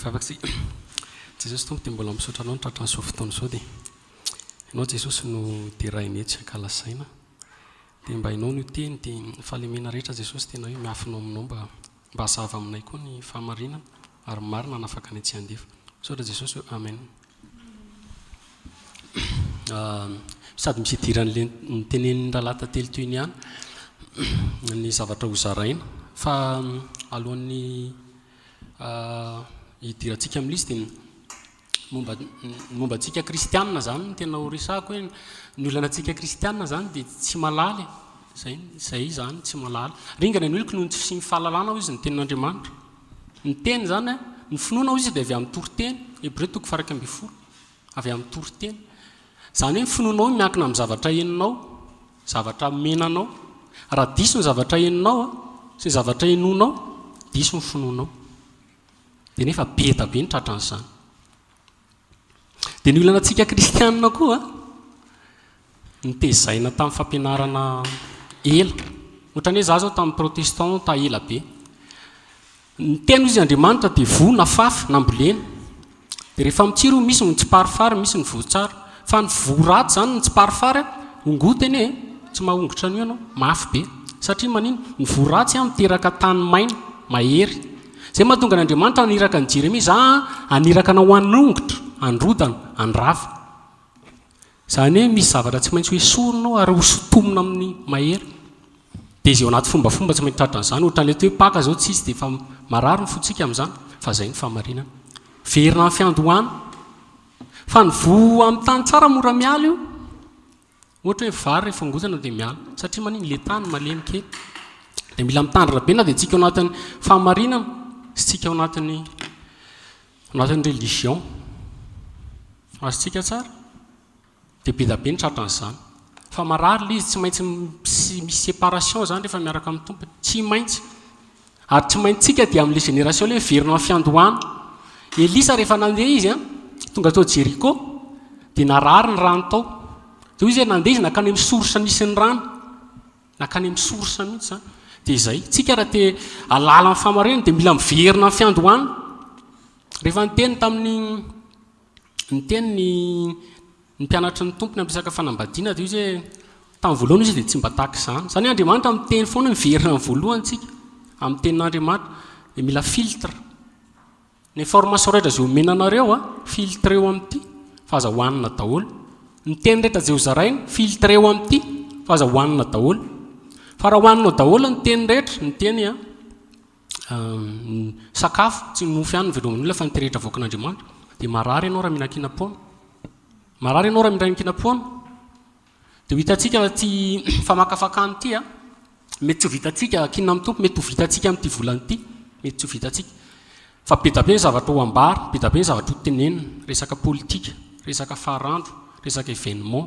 fafatsy jesosy tompo dia mbola misaotra anao nytratra nyzao fotoana izao dia ianao jesosy no dirainay tsy ankalasaina dia mba ianao no teny dia fahalemena rehetra jesosy tena hoe miafinao aminao mba hazava aminay koa ny fahamarinana ary marina nafaka ny tsy handefa misaotra jesosy hoe amen. Sady misy idiran'le nytenen'ny lalata telo toy ny ihany ny zavatra hozaraina fa alohan'ny hidirantsika amin'ilay izy dia momba antsika kristianina zany no tena horesahako hoe ny olana antsika kristianina zany dia tsy malaly zay zany tsy malaly ringana ny oloko noho ny sy mifahalalana ho izy ny tenin'Andriamanitra ny teny zany ny finoana ho izy dia avy amin'ny toriteny Hébreu 4:20 avy amin'ny toriteny zany hoe finoanao miankina amin'ny zavatra heninao zavatra menanao raha diso ny zavatra heninao sy ny zavatra henonao diso ny finoanao dia nefa be da be ny tratran'izany dia ny olana antsika kristianina koa nitezaina tamin'ny fampianarana ela ohatrany hoe za zao tamin'ny protestant ta ela be ny teny izy Andriamanitra dia vo na fafy na mbolena dia rehefa mitsiro misy ny tsiparifary misy ny votsara fa ny voraty zany ny tsiparifary ongoteny e tsy mahongotra an'io ianao mafy be satria manino ny voratsy miteraka tany maina mahery zay mahatonga ny Andriamanitra aniraka ny Jeremia za aniraka na ho anongotra androdana andrava zany hoe misy zavatra tsy maintsy hoe soronao ary hosotomina amin'ny mahery dia izay ao anaty fombafomba tsy maintsy tratran'izany ohatran'ilay hoe paka zao tsisy dia efa marary ny fotsika amin'izany fa zay ny fahamarinana verina ny fiandohana fa ny vo amin'ny tany tsara mora miala io ohatra hoe vary rehefa ngotana dia miala satria maniny le tany malemy kely dia mila mitandrina be na dia tsika ao anatin'ny fahamarinana sy tsika ao anatin'ny religion azotsika tsara dia be da be ny tratran'izany fa marary le izy tsy maintsy misy séparation zany rehefa miaraka amin'ny tompo tsy maintsy ary tsy maintsika dia amin'ilay génération le verina fiandohana Elisa rehefa nandeha izy tonga tao Jeriko dia narary ny rano tao dia izy nandeha izy nakany amin'ny sorsa nisy ny rano nakany amin'ny sorsa mihitsy zany dia izay tsika raha te alala amin'ny fahamarinana dia mila miverina ny fiandohana rehefa niteny tamin'ny ny mpianatry ny tompony ampisaka fanambadiana dia izy hoe tamin'ny voalohany izy dia tsy mba tahaka izany zany Andriamanitra miteny foana miverina ny voalohany tsika amin'ny tenin'Andriamanitra dia mila filtre ny information rehetra zay omenanareo filtreo amin'ity fa aza hohanina daholo ny teny rehetra zay hozaraina filtreo amin'ity fa aza hohanina daholo fa raha hohaninao daholo ny teny rehetra ny teny sakafo tsy nofy ihany ny velomin'ny olona fa ny terehetra voakan'Andriamanitra dia marary ianao raha mihinan-kina-poana marary ianao raha mihinan-kina-poana dia ho hitantsika ty famakafakany ity mety tsy ho vitantsika kinina amin'ny tompo mety ho vitantsika amin'ity volan'ity mety tsy ho vitantsika fa be da be ny zavatra ho ambary be da be ny zavatra ho tenenina resaka politika resaka faharandro resaka événement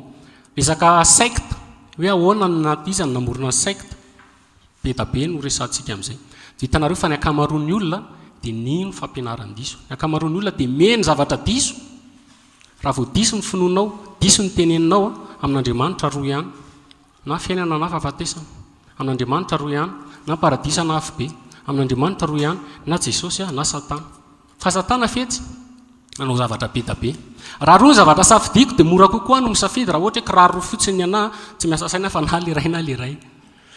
resaka secte hoe ahoana naty izy ny namorona ny secte be da be no resantsika amin'izay dia hitanareo fa ny akamaroan'ny olona dia nino fampianaran-diso ny akamaroan'ny olona dia meny zavatra diso raha vao diso ny finoanao diso ny teneninao amin'Andriamanitra roa ihany na fiainana na fahafatesana amin'Andriamanitra roa ihany na paradisa na afo be amin'Andriamanitra roa ihany na Jesosy na Satana fa Satana fetsy nanao zavatra be da be raha roa ny zavatra safidiako dia mora kokoa no misafidy raha ohatra hoe kiraro fotsiny ana tsy miasa saina fa na le ray na le ray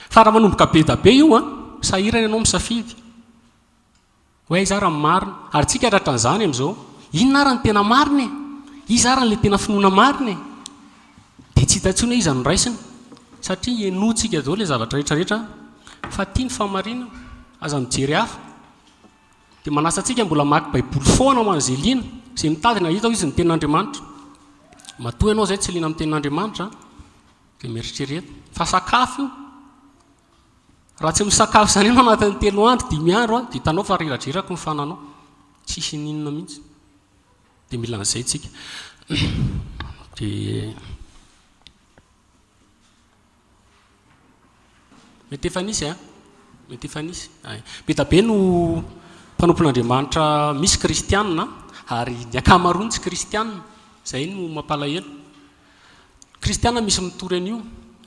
fa raha manomboka be da be io sahirana ianao misafidy hoe izy ara marina ary tsika tratran'izany amin'izao inona ara ny tena marina izy ara n'la tena finoana marina dia tsy hitantsony hoe iza no raisiny satria enotsika zao le zavatra rehetrarehetra fa tia ny fahamarinana aza mijery hafa dia manasa antsika mbola maky baiboly foana ho an'izay liana izay mitadina hita ho izy ny tenin'Andriamanitra matoa ianao zay tsy liana amin'ny tenin'Andriamanitra dia mieritrereta fa sakafo io raha tsy misakafo izany ianao anatin'ny 3 andro 5 andro dia hitanao fa reradrerako ny fananao tsisy ninona mihitsy dia mila an'izay tsika dia mety efa nisy mety efa nisy be da be no mpanompon'Andriamanitra misy kristianina ary ny akamaroany tsy kristianina zay no mampalahelo kristianina misy mitory an'io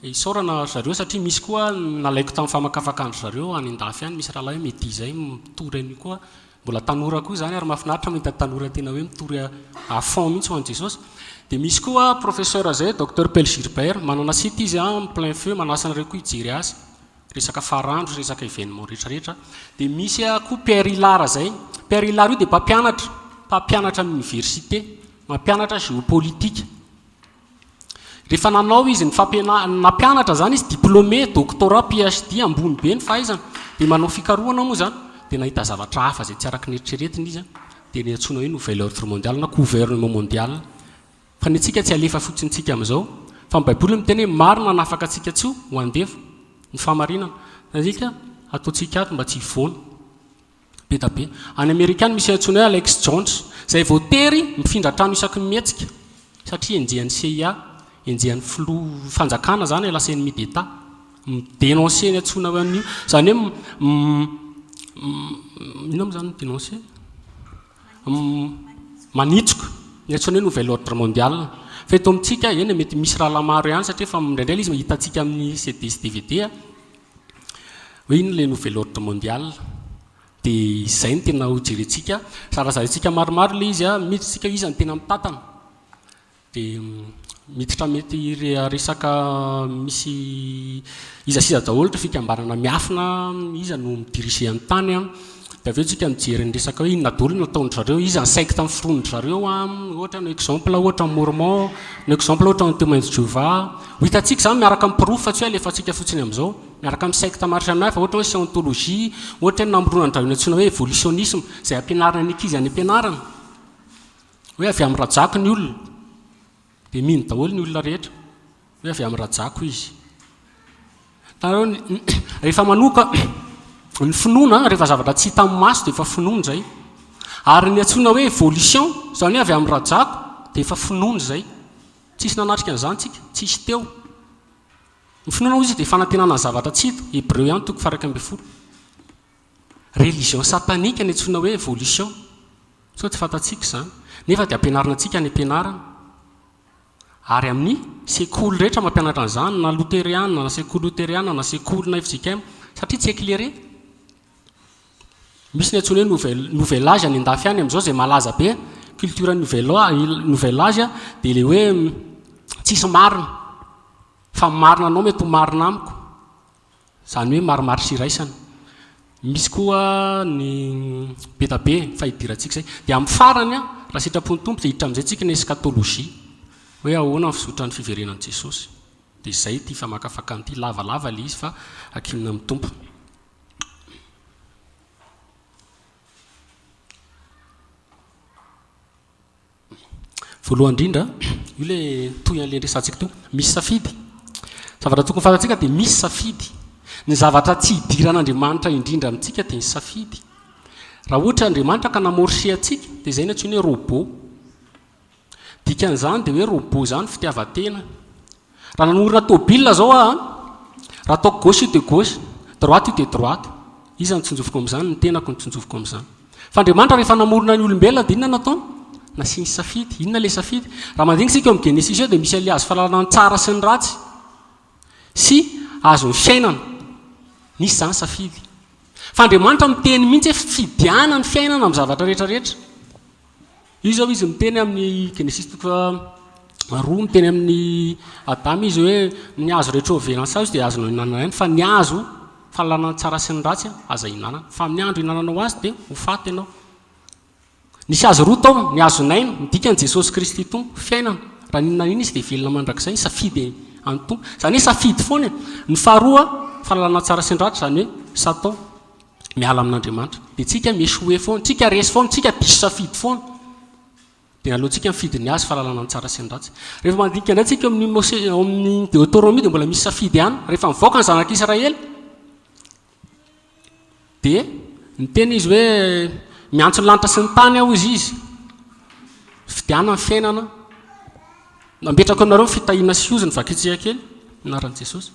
isaorana zareo satria misy koa nalaiko tamin'ny famakafakandro zareo any an-dafy any misy rahalahy hoe mety izay mitory an'io koa mbola tanora koa zany ary mahafinaritra mahita tanora tena hoe mitory afond mihitsy ho an' Jesosy. Dia misy koa professeur zay docteur Paul Gilbert, manana site izy en plein feu, manasa anareo koa hijery azy, resaka farandro, resaka événement rehetrarehetra. Dia misy koa Pierre Hilara zay. Pierre Hilara io dia mpampianatra amin'ny université, mampianatra géopolitique. Rehefa nanao izy nampianatra zany izy diplômé, doctorat, PhD ambony be ny fahaizana, dia manao fikarohana moa zany, dia nahita zavatra hafa zay tsy araky nieritreretiny izy, dia niantsoina hoe nouvel ordre mondial na gouvernement mondial. Fa ny antsika tsy alefa fotsiny tsika amin'izao, fa ny baiboly miteny hoe marina nafaka antsika tsy ho andefo ny famarinana, azika ataontsika ato mba tsy hivoana be da be. Any Amerikany misy antsoina hoe Alex Jones, zay voatery mifindra trano isaky mihetsika satria enjehan'ny CIA, enjehan'ny fanjakana zany lasa ennemi d'État, midénoncer ny antsoina hoe an'io, zany hoe ino moa zany dénoncer, manitsoka ny antsoina hoe nouvel ordre mondial. Fa eto amintsika eny mety misy raha maro ihany satria fa indraindray izy hitantsika amin'ny CD sy DVD hoe ino le nouvel ordre mondial. Dia izay no tena hojerentsika, sarazarentsika maromaro le izy miditsika izy ny tena mitatana. Dia miditra mety resaka misy izasiza daholo rehefa fikambanana miafina, iza no midirige amin'ny tany a. Dia aveo tsika mijery ny resaka hoe inona daholo nataondry zareo, iza ny secte miforonondry zareo ohatra ny exemple ohatra ny Mormon, ny exemple ohatra ny témoins de Jéhovah. Ho hitantsika zany miaraka amin'ny proof fa tsy hoe alefantsika fotsiny amin'izao, miaraka amin'ny secte maro samihafa, ohatra hoe scientologie, ohatra hoe namorona-drano antsoina hoe évolutionnisme, izay ampianarana ny ankizy any ampianarana hoe avy amin'ny rajako ny olona, dia mino daholo ny olona rehetra hoe avy amin'ny rajako izy. Rehefa manoka ny finoana, rehefa zavatra tsy hita amin'ny maso dia efa finoana zay, ary ny antsoina hoe évolution zany hoe avy amin'ny rajako dia efa finoana zay, tsisy nanatrika an'izany tsika, tsisy teo. Ny finoana izy dia fanantenana ny zavatra tsy hita, Hébreu ihany 1:12. Religion satanika ny antsoina hoe évolution, so tsy fantatsika zany, nefa dia ampianarana antsika ny ampianarana. Ary amin'ny sekoly rehetra mampianatra an'izany, na lotériana, na sekoly lotériana, na sekoly na FJKM, satria tsy éclairé. Misy ny antsoina hoe nouvel âge any andafy any amin'izao zay malaza be, culture nouvel âge dia le hoe tsisy marina, fa marina anao mety ho marina amiko, zany hoe maromaro sy iraisana. Misy koa ny be da be fahidirantsika zay, dia amin'ny farany raha sitrapony tompo dia hiditra amin'izay tsika ny eschatologie, hoe ahoana ny fizotra ny fiverenan'i Jesosy. Dia izay ty famakafaka an'ity lavalava le izy fa akinona amin'ny tompo. Voalohany indrindra, io le toy an'le resantsika to, misy safidy. Zavatra tokony fantatsika dia misy safidy. Ny zavatra tsy hidiran'Andriamanitra indrindra amintsika dia ny safidy. Raha ohatra Andriamanitra ka namorse antsika dia izay ny antsoina hoe robot. Dikan'izany dia hoe robot zany fitiavan-tena. Raha nanorina tôbila zao raha ataoko gauche io dia gauche, droite io dia droite, izy ny tsonjovoko amin'izany, ny tenako ny tsonjovoko amin'izany. Fa Andriamanitra rehefa namorina ny olombelona dia inona nataony? Nasiany safidy. Inona le safidy? Raha mandinika isika eo amin'ny Genesis eo dia misy le azo fahalalana ny tsara sy ny ratsy sy azo ny fiainana, nisy zany safidy. Fa Andriamanitra miteny mihitsy hoe fidiana ny fiainana amin'ny zavatra rehetrarehetra. Io zao izy miteny amin'ny Genesis 2, miteny amin'ny Adama izy hoe ny azo rehetra ovelansa izy dia azonao hinanana ihany, fa ny azo fahalalana ny tsara sy ny ratsy aza hinanana, fa amin'ny andro hinananao azy dia ho faty ianao. Nisy azo roa tao, ny azo naino, midika ny Jesosy Kristy tompo, fiainana. Raha ninan'iny izy dia velona mandrakizay, safidy any tompo. Zany hoe safidy foana. Ny faharoa, fahalalana tsara sy ny ratsy, zany hoe Satan miala amin'Andriamanitra. Dia tsika miéchoué foana, tsika resy foana, tsika diso safidy foana. Dia alohantsika mifidy ny azy fahalalana ny tsara sy ny ratsy. Rehefa mandinika indray tsika amin'ny Deutéronomie dia mbola misy safidy ihany. Rehefa mivoaka ny zanak'Israely dia miteny izy hoe miantso ny lanitra sy ny tany aho izy fidiana ny fiainana. Nambetraka aminareo ny fitahiana sy ozy ny vakitsika kely anaran'i Jesosy.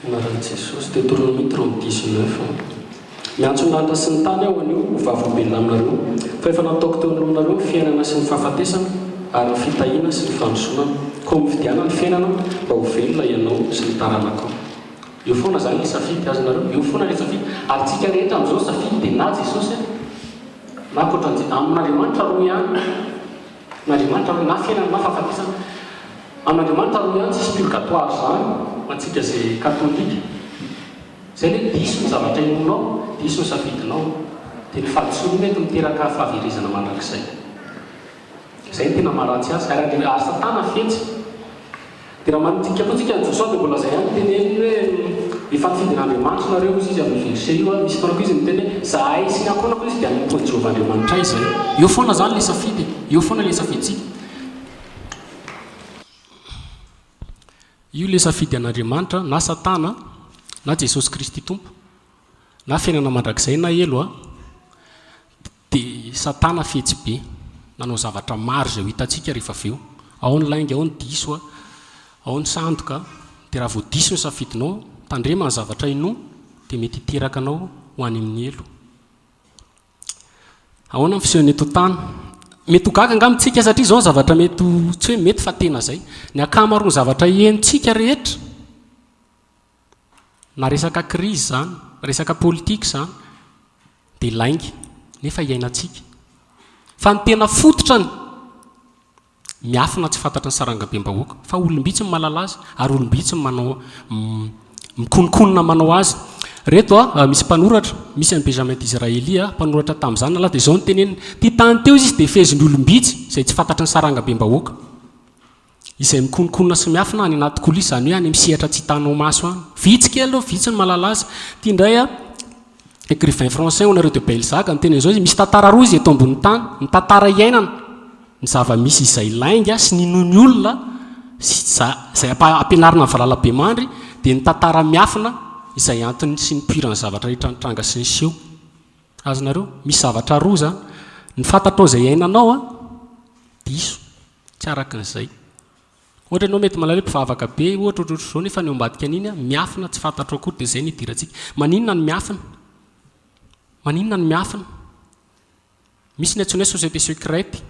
Anaran'i Jesosy, Deutéronomie 30:19. Miantso ny lanitra sy ny tany aho anio ho vavolombelona aminareo, fa efa nataoko teo aminareo ny fiainana sy ny fahafatesana ary ny fitahiana sy ny fandrosoana. ko mifidiana ny fiainana mba ho velona ianao sy ny taranakao. Eo foana zany ny safidy azonareo, eo foana le safidy. Ary tsika rehetra amin'izao safidy dia na Jesosy na amin'Andriamanitra roa ihany, n'Andriamanitra roa na fiainana na fahafatesana. Amin'Andriamanitra roa ihany tsisy purgatoire zany antsika izay katolika. Zay hoe diso ny zavatra inonao, diso ny safidinao, dia ny fahadisoana mety miteraka fahaverezana mandrakizay. Zay ny tena maharatsy azy, ary dia asa tana fetsy. Dia raha manitika koa tsika ny Josua dia mbola zay ihany teneny hoe efa nifidin'Andriamanitra nareo izy amin'ny verset io misy foana koa izy miteny hoe zahay sy ny akona koa izy dia anompoan'i Jehovah Andriamanitra izay. Eo foana zany le safidy, eo foana le safiditsika. Io le safidy an'Andriamanitra na Satana na Jesosy Kristy tompo na fiainana mandrakizay na elo dia Satana fetsy be nanao zavatra maro izay ho hitantsika rehefa avy eo. Ao ny lainga, ao ny diso, ao ny sandoka. Dia raha vao diso ny safidinao tandrema ny zavatra ino dia mety hiteraka anao ho any amin'ny elo. Ahoana ny fisehony eto tany? Mety ho gaga angamitsika satria izao ny zavatra mety tsy hoe mety fa tena zay. Ny akamaroany zavatra henontsika rehetra na resaka krizy zany, resaka politika zany dia lainga nefa iainantsika. Fa ny tena fototrany miafina tsy fantatra ny sarangabe-bahoaka fa olombitsy ny malala azy ary olombitsy manao mikonokonona manao azy. Reto misy mpanoratra, misy an'i Benjamin d'Israely mpanoratra tamin'izany nalaza dia izao ny teneniny. Ty tany teo izy dia feziny olombitsy izay tsy fantatra ny sarangabe-bahoaka izay mikonokonona sy miafina any anaty kolisy, zany hoe any misehatra tsy hitanao maso any. Vitsy kely aloha, vitsy ny malala azy. Ty indray écrivain français Honoré de Balzac ny teny izao izy misy tantara roa izy eto ambony tany, ny tantara iainana, ny zava-misy izay lainga sy ny nony olona izay ampianarina ny valala-be mandry, dia ny tantara miafina izay antony sy ny pirany zavatra rehetra nitranga sy ny seho. Azonareo misy zavatra roa zany, ny fantatrao izay iainanao diso tsy arakan'izay. Ohatra ianao mety malala hoe mpivavaka be ohatra ohatr'izao nefa ny eo ambadika an'iny miafina tsy fantatrao akory, dia izay ny idirantsika. Maninona ny miafina? Maninona ny miafina? Misy ny antsoina hoe société secrète,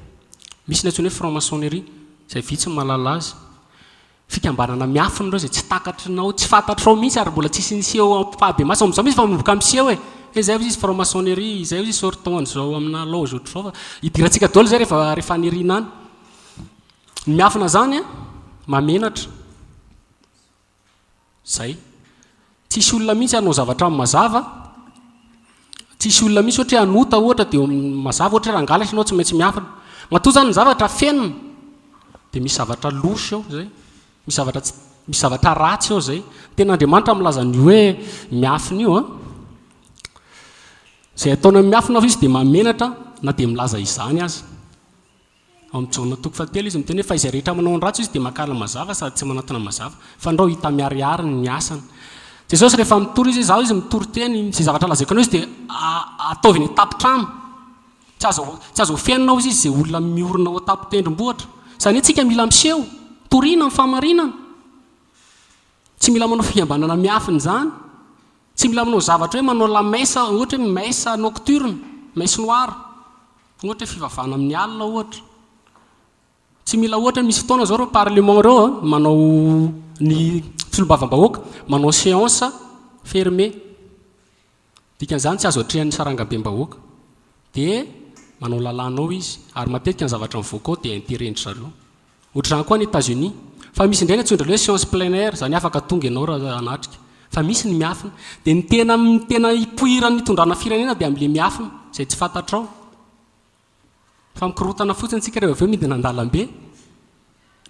misy ny antsoina hoe franc-maçonnerie, izay vitsy ny malala azy. Fikambanana miafina ireo izay tsy takatrinao, tsy fantatrao mihitsy ary mbola tsisy niseho ampahabe maso amin'izao misy fa manomboka miseho zay izy franc-maçonnerie, zay izy sorton zao amina loge ohatr'izao fa idirantsika daholo zay rehefa anirina any. Ny miafina zany mamenatra zay. Tsisy olona mihitsy hanao zavatra amin'ny mazava, tsisy olona mihitsy ohatra hanota ohatra dia mazava ohatra raha angalatra ianao tsy maintsy miafina. Matoa zany ny zavatra fenina dia misy zavatra losy ao zay, misy zavatra ratsy ao zay. Ten'Andriamanitra milaza ny hoe miafina io zay ataona miafina izy dia mamenatra na dia milaza izany azy. Amin'ny Jaona 3:3 izy miteny hoe fa izay rehetra manao ny ratsy izy dia makala mazava sady tsy manatona mazava fa andao hita miariary ny asany. Jesosy rehefa mitory izy, zaho izy mitory teny izay zavatra lazaiko anao izy dia ataoviny tapitrano. Tsy azo fiainanao izy izay olona miorina ao tapitendrim-bohatra. Izany hoe tsika mila miseho, toriana ny famarinana. Tsy mila manao fikambanana miafina zany. Tsy mila manao zavatra hoe manao lamesa, ohatra hoe mesa nocturne, messe noire, ohatra hoe fivavahana amin'ny alina ohatra. Tsy mila ohatra misy fotoana zao reo parlement reo manao ny filombavam-bahoaka, manao séance fermée. Dikan'izany tsy azo atrehan'ny sarangabe-bahoaka. Dia manao lalànao izy ary matetika ny zavatra mivoaka ao dia intérêt-ndry zareo. Ohatr'izany koa ny États-Unis, fa misy indray ny antsoina hoe séance plein air, izany afaka tonga ianao raha anatrika. Fa misy ny miafina, dia ny tena hipoiran'ny hitondrana firenena dia amin'ilay miafina izay tsy fantatrao. Fa mikorotana fotsiny tsika rehefa avy eo midina an-dalambe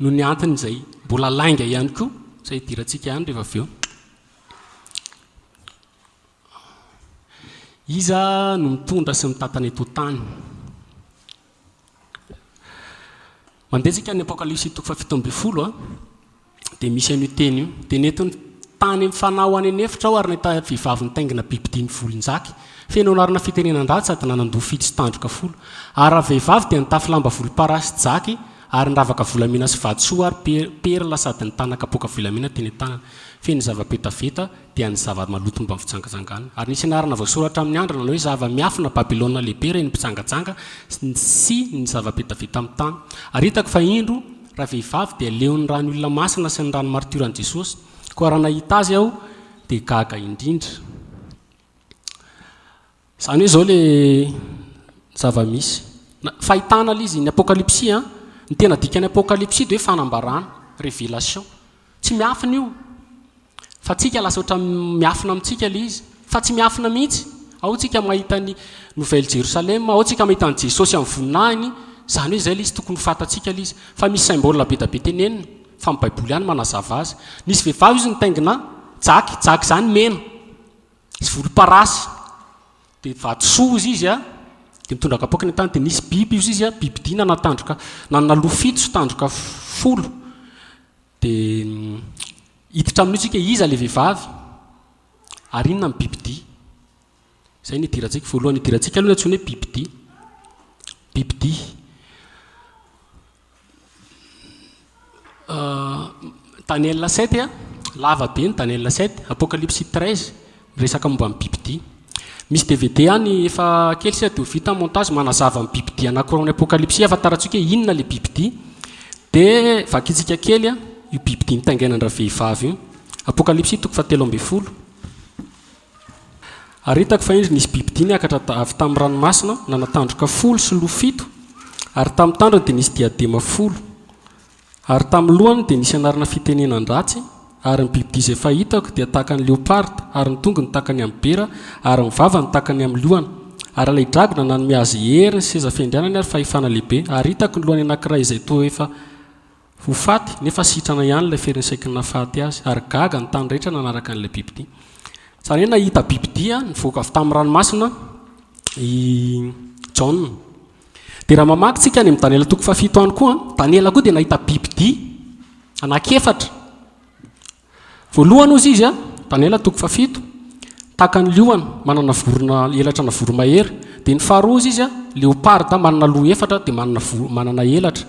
no ny antony izay mbola lainga ihany koa izay hidirantsika ihany rehefa avy eo. Iza no mitondra sy mitantana eto tany? Mandeha tsika ny Apokalipsy 7:12 dia misy an'io teny io, dia netony tany mifanao any anefitra ao ary nahita vehivavy nitaingina biby 10 volonjaky. Feno anarina fitenenan-dratsy sady nanandoha fito sy tandroka folo. Ary raha vehivavy dia nitafy lamba volomparasy jaky ary niravaka volamena sy vatosoa ary perla sady nitanaka poka volamena teny an-tanana. Feno zava-petaveta dia ny zava-maloto mba mifitsangatsangana. Ary nisy anarana voasoratra amin'ny andro nanao hoe zava-miafina Babilôna lehibe reny mipitsangatsanga sy ny zava-petaveta amin'ny tany. Ary hitako fa indro raha vehivavy dia leon'ny rany olona masina sy ny rano martiran'i Jesosy. Koa raha nahita azy aho dia gaga indrindra. Izany hoe izao ilay zava-misy. Fahitana izy ny apokalipsia, ny tena dikany apokalipsia dia hoe fanambarana, révélation. Tsy miafina io. Fa tsika lasa ohatran miafina amintsika ilay izy. Fa tsy miafina mihitsy. Ao tsika mahita ny Nouvelle Jérusalem, ao tsika mahita ny Jesosy amin'ny voninahiny, izany hoe izay ilay izy tokony fatatsika ilay izy. Fa misy symbole be da be tenenina, fa amin'ny Baiboly ihany manazava azy. Nisy vehivavy izy nitaingina jaky izany mena. Izy volomparasy. Dia vatosoa izy dia mitondra kapoaka ny tany, dia nisy biby izy bibidia nanana loha fito sy tandroka folo. Dia hiditra amin'io tsika iza ilay vehivavy ary inona amin'ny bibidia. Izay ny idirantsika voalohany idirantsika aloha antsoina hoe bibidia. Bibidia. Daniel 7 lava be ny Daniel 7, Apocalypse 13 resaka momba amin'ny bibidia. Misy DVD any efa kely sy dia vita montage manazava amin'ny bibidia anankiroa amin'ny Apocalypse, afantarantsika hoe inona ilay bibidia. Dia vakitsika kely io bibidia nitaingenana vehivavy io. Apocalypse 7:12. Ary hitako fa indry nisy bibidia niakatra avy tamin'ny ranomasina, nanatandroka folo sy loha fito, ary tamin'ny tandrony dia nisy diadema folo. Ary tamin'ny lohany dia nisy anarana fitenenan-dratsy, ary ny bibidia izay fahitako dia tahaka ny léoparde, ary ny tongony tahaka ny amin'ny bera, ary ny vavany tahaka ny amin'ny lohany. Ary ilay dragona nanome azy hery ny seza fiandrianany ary fahefana lehibe, ary hitako ny lohany anankiray izay toa efa ho faty, nefa sitrana ihany ilay ferensaika nafaty azy, ary gaga ny tany rehetra nanaraka an'ilay bibidia. Izany hoe nahita bibidia nivoaka avy tamin'ny ranomasina i John. Dia raha mamaky tsika any amin'ny Daniela 7 any koa, Daniela koa dia nahita bibidia anankiefatra. Voalohany ozy izy Daniela 7 tahaka ny lohany manana vorona elatra na voromahery. Dia ny faharoa ozy izy léoparde manana loha efatra dia manana elatra.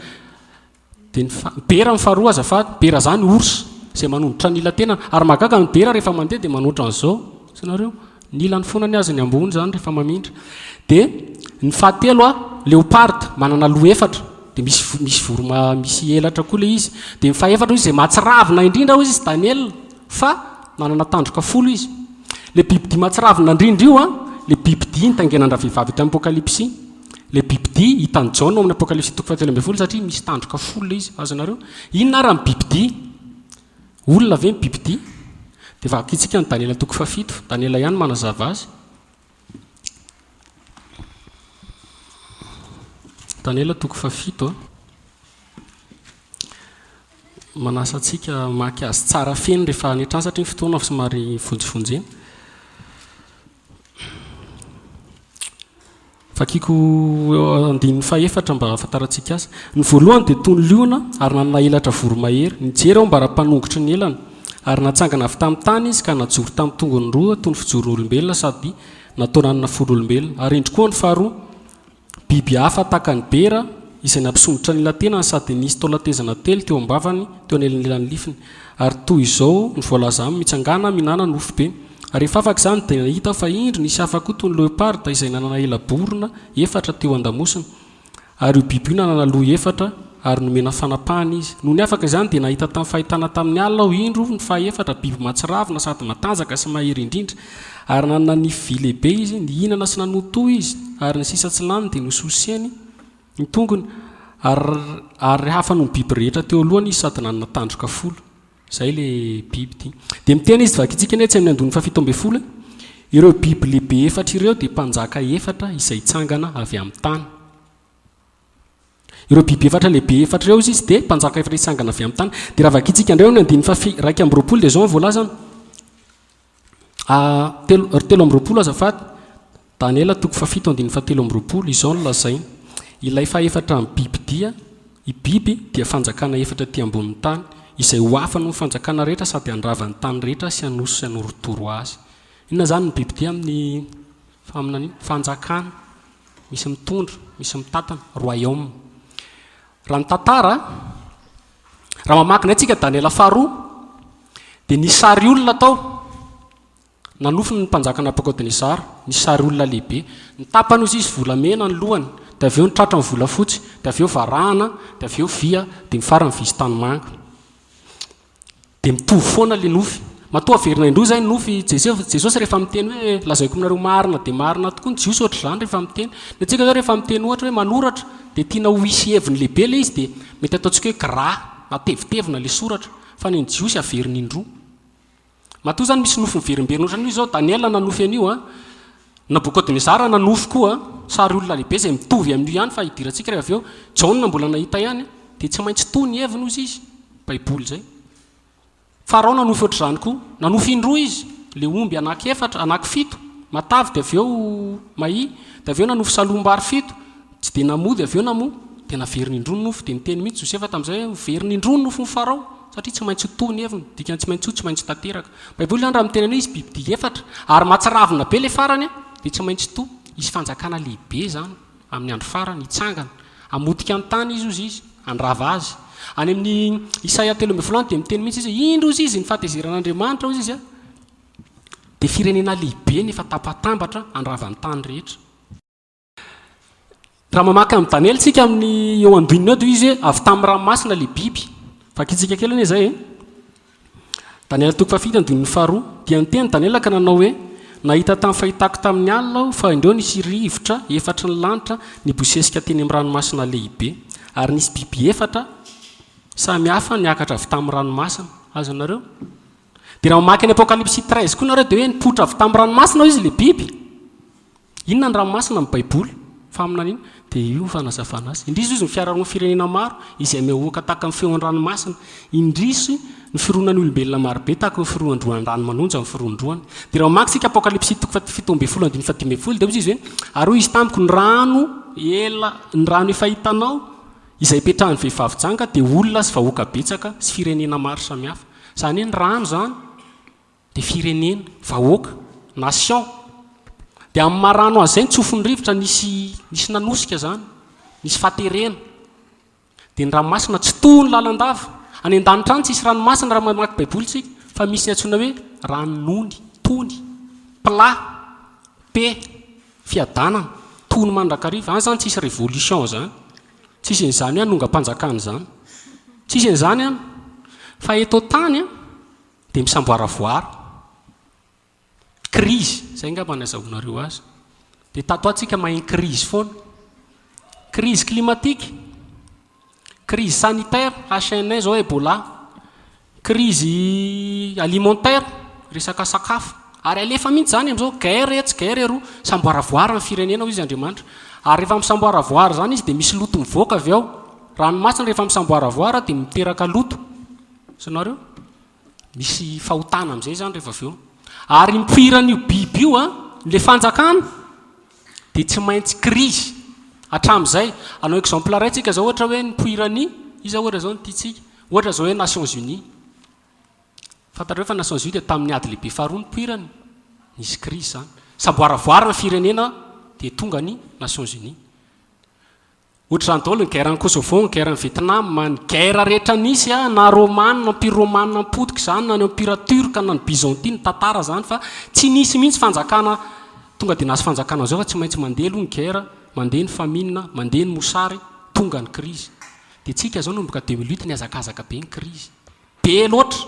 Dia ny bera ny faharoa azafady, bera zany orsa izay manondrotra ny ila-tenany, ary magaga ny bera rehefa mandeha dia manoatra an'izao. Sanareo ny ilany fonany azy ny ambony zany rehefa mamindra. Dia ny fahatelo léoparde manana loha efatra, dia misy voroma misy elatra koa ilay izy. Dia ny fahaefatra izy izay mahatsiravina indrindra izy Daniel, fa manana tandroka folo izy. Le bibidia mahatsiravina indrindra io le bibidia nitaingenana vehivavy eto amin'ny Apokalipsy. Le bibidia hitan'ny Jaona amin'ny Apokalipsy 7:12 satria misy tandroka folo izy. Azonareo inona ary amin'ny bibidia? Olona ve ny bibidia? Dia vakitsika ny Daniela 7, Daniela ihany manazava azy. Daniela 7 manasa antsika maky azy tsara feny rehefa anetrany satria ny fotoana somary vonjifonjena. Fakiko andininy fahaefatra mba afantarantsika azy. Ny voalohany dia toy ny liona ary nanana elatra voromahery. Nijery aho mba raha-mpanongotry ny elany, ary natsangana avy tamin'ny tany izy ka najoro tamin'ny tongony roa toy ny fijoron'olombelona sady natao nanana fololombelona. Ary indry koa ny faharoa, biby hafa tahaka ny bera izay nampisongotra ny ila-tenany sady nisy taolatezana telo teo ambavany teo anelanelan'ny lifiny. Ary toy izao ny voalaza aminy mitsangana minana nofo be. Ary rehefa afaka izany dia nahita fa indro nisy hafa koa toy ny léoparde izay nanana ela-borona efatra teo an-damosina. Ary io biby io nanana loha efatra ary nomena fanapahana izy. Noho ny afaka izany dia nahita tamin'ny fahitana tamin'ny alina aho indro ny fahaefatra, biby mahatsiravina sady matanjaka sy mahery indrindra. Ary nanana nify vy lehibe izy, nihinana sy nanoto izy, ary ny sisa tsy lany dia nososiany ny tongony, ary hafa noho ny biby rehetra teo alohany izy sady nanana tandroka folo. Zay le biby ty. Dia miteny izy vakitsika ny tsy amin'ny andony 7:12, ireo biby lehibe efatra ireo dia mpanjaka efatra izay tsangana avy amin'ny tany. Ireo biby efatra lehibe efatra ireo izy dia mpanjaka efatra itsangana avy amin'ny tany. Dia raha vakitsika indray ny andiny 2:20 dia izao voalaza 3:20 azafady. Daniela 7:7 izao no lazainy. Ilay fahaefatra amin'ny bibidia, i biby dia fanjakana efatra ty ambonin'ny tany izay ho hafa no fanjakana rehetra sady andravany tany rehetra sy anoso sy anorotoro azy. Inona zany ny bibidia amin'ny fanjakana, misy mitondra, misy mitatana, royaume. Raha ny tantara, raha mamaky nay tsika Daniela faharoa, dia nisy sary olona tao nanofiny ny mpanjaka Nabucodonosor, nisy sary olona lehibe. Ny tapany izy volamena ny lohany, dia avy eo ny tratra ny volafotsy, dia avy eo varahana, dia avy eo via, dia mifara ny visy tanimanga. Dia mitovy foana le nofy. Matoa averina indroa zay nofy Jesosy rehefa miteny hoe lazaiko aminareo marina dia marina tokoa ny jiosy ohatr' izany rehefa miteny. Dia antsika zao rehefa miteny ohatra hoe manoratra dia tiana ho hisy heviny lehibe le izy dia mety ataontsika hoe gra matevitevina le soratra fa ny jiosy averiny indroa. Matoa zany misy nofy miverimberina ohatrany zao Daniela nanofy an'io a, Nabukadnezara nanofy koa sary olona lehibe izay mitovy amin'io ihany fa hidirantsika rehefa avy eo Jaona mbola nahita ihany dia tsy maintsy toy ny heviny ozy izy baiboly zay. Farao nanofy ohatr'izany koa, nanofy indroa izy, le omby anaky 7 matavy dia avy eo mahi, dia avy eo nanofy salombary 7 tsy dia namoa dia avy eo namoa dia naveriny indroa ny nofy dia niteny mihitsy Josefa tamin'izay hoe veriny indroa ny nofy ny farao satria tsy maintsy toy ny heviny, dikany tsy maintsy tsy maintsy tanteraka. Baiboly zany raha miteny an'io izy bibidia 4 ary matsaravina be le farany dia tsy maintsy toy, izy fanjakana lehibe zany amin'ny andro farany hitsangana, amotika ny tany izy andrava azy. Any amin'ny Isaia 13 dia miteny mihitsy izy indro izy ny fahatezeran'Andriamanitra ozy izy dia firenena lehibe nefa tapatambatra andrava ny tany rehetra. Raha mamaky amin'ny Daniel tsika amin'ny eo andininy eo dia izy avy tamin'ny ranomasina le biby. Fakitsika kely anie zay Daniel 7:2 dia niteny Daniel ka nanao hoe nahita tamin'ny fahitako tamin'ny alina aho fa indreo nisy rivotra 4 ny lanitra nibosesika teny amin'ny ranomasina lehibe ary nisy biby 4 samy hafa niakatra avy tamin'ny ranomasina. Azonareo dia raha mamaky ny Apocalypse 13 koa nareo dia hoe nipoitra avy tamin'ny ranomasina izy le biby. Inona ny ranomasina amin'ny baiboly fa amina an'iny dia io fanazavana azy. Indrisy izy ny fiaraharoan'ny firenena maro izay mihoaka tahaka ny feon'ny ranomasina, indrisy ny firoanan'ny olombelona marobe tahaka ny firoandroan'ny rano manonja ny firondroany. Dia raha mamaky sika Apocalypse 7:10-11 dia izy hoe ary izy tamiko ny rano efa hitanao izay petrahan'ny vehivavy janga dia olona sy vahoaka betsaka sy firenena maro samihafa. Izany hoe ny rano zany dia firenena, vahoaka, nation. Dia amin'ny marano azy zay nitsofo ny rivotra nisy nanosika zany, nisy faterena. Dia ny ranomasina tsy toy ny lalandava. Any an-danitra any tsisy ranomasina raha mamaky baiboly tsika fa misy ny antsoina hoe ranonony, tony, plat, pe, fiadanana, tony mandrakariva. Any zany tsisy révolution zany. Tsisy n'izany hoe hanonga-mpanjakana zany. Tsisy n'izany any fa eto tany dia misamboaravoara. Crise, zay ngamba ny azahoanareo azy. Dia tato atsika maheno crise foana. Crise climatique, crise sanitaire, H1N1 zao Ebola, crise alimentaire, resaka sakafo. Ary alefa mihitsy zany amin'izao guerre tsy guerre roa, samboaravoara ny firenena izy Andriamanitra. Ary rehefa misamboaravoara zany izy dia misy loto mivoaka avy ao. Ranomasina rehefa misamboaravoara dia miteraka loto. Sanareo misy fahotana amin'izay zany rehefa avy eo. Ary mipoiran'io biby io le fanjakana dia tsy maintsy crise hatramin'izay. Anao exemple ray tsika zao ohatra hoe nipoirany izy ohatra zao nytitsika ohatra zao hoe Nations Unies. Fantatreo fa Nations Unies dia tamin'ny ady lehibe faharoa nipoirany, nisy crise zany. Samboaravoara ny firenena dia tonga ny Nations Unies. Ohatra izany daholo ny guerre ny Kosovo, ny guerre ny Vietnam, ny guerre rehetra nisy na Romana, empire Romana nipotika izany, na ny empire turc, na ny Byzantine, tantara zany fa tsy nisy mihitsy fanjakana tonga dia nasy fanjakana zao fa tsy maintsy mandeha aloha ny guerre, mandeha ny famine, mandeha ny mosary, tonga ny crise. Dia tsika zao nomboka 2008 ny azakazaka be ny crise. Be loatra.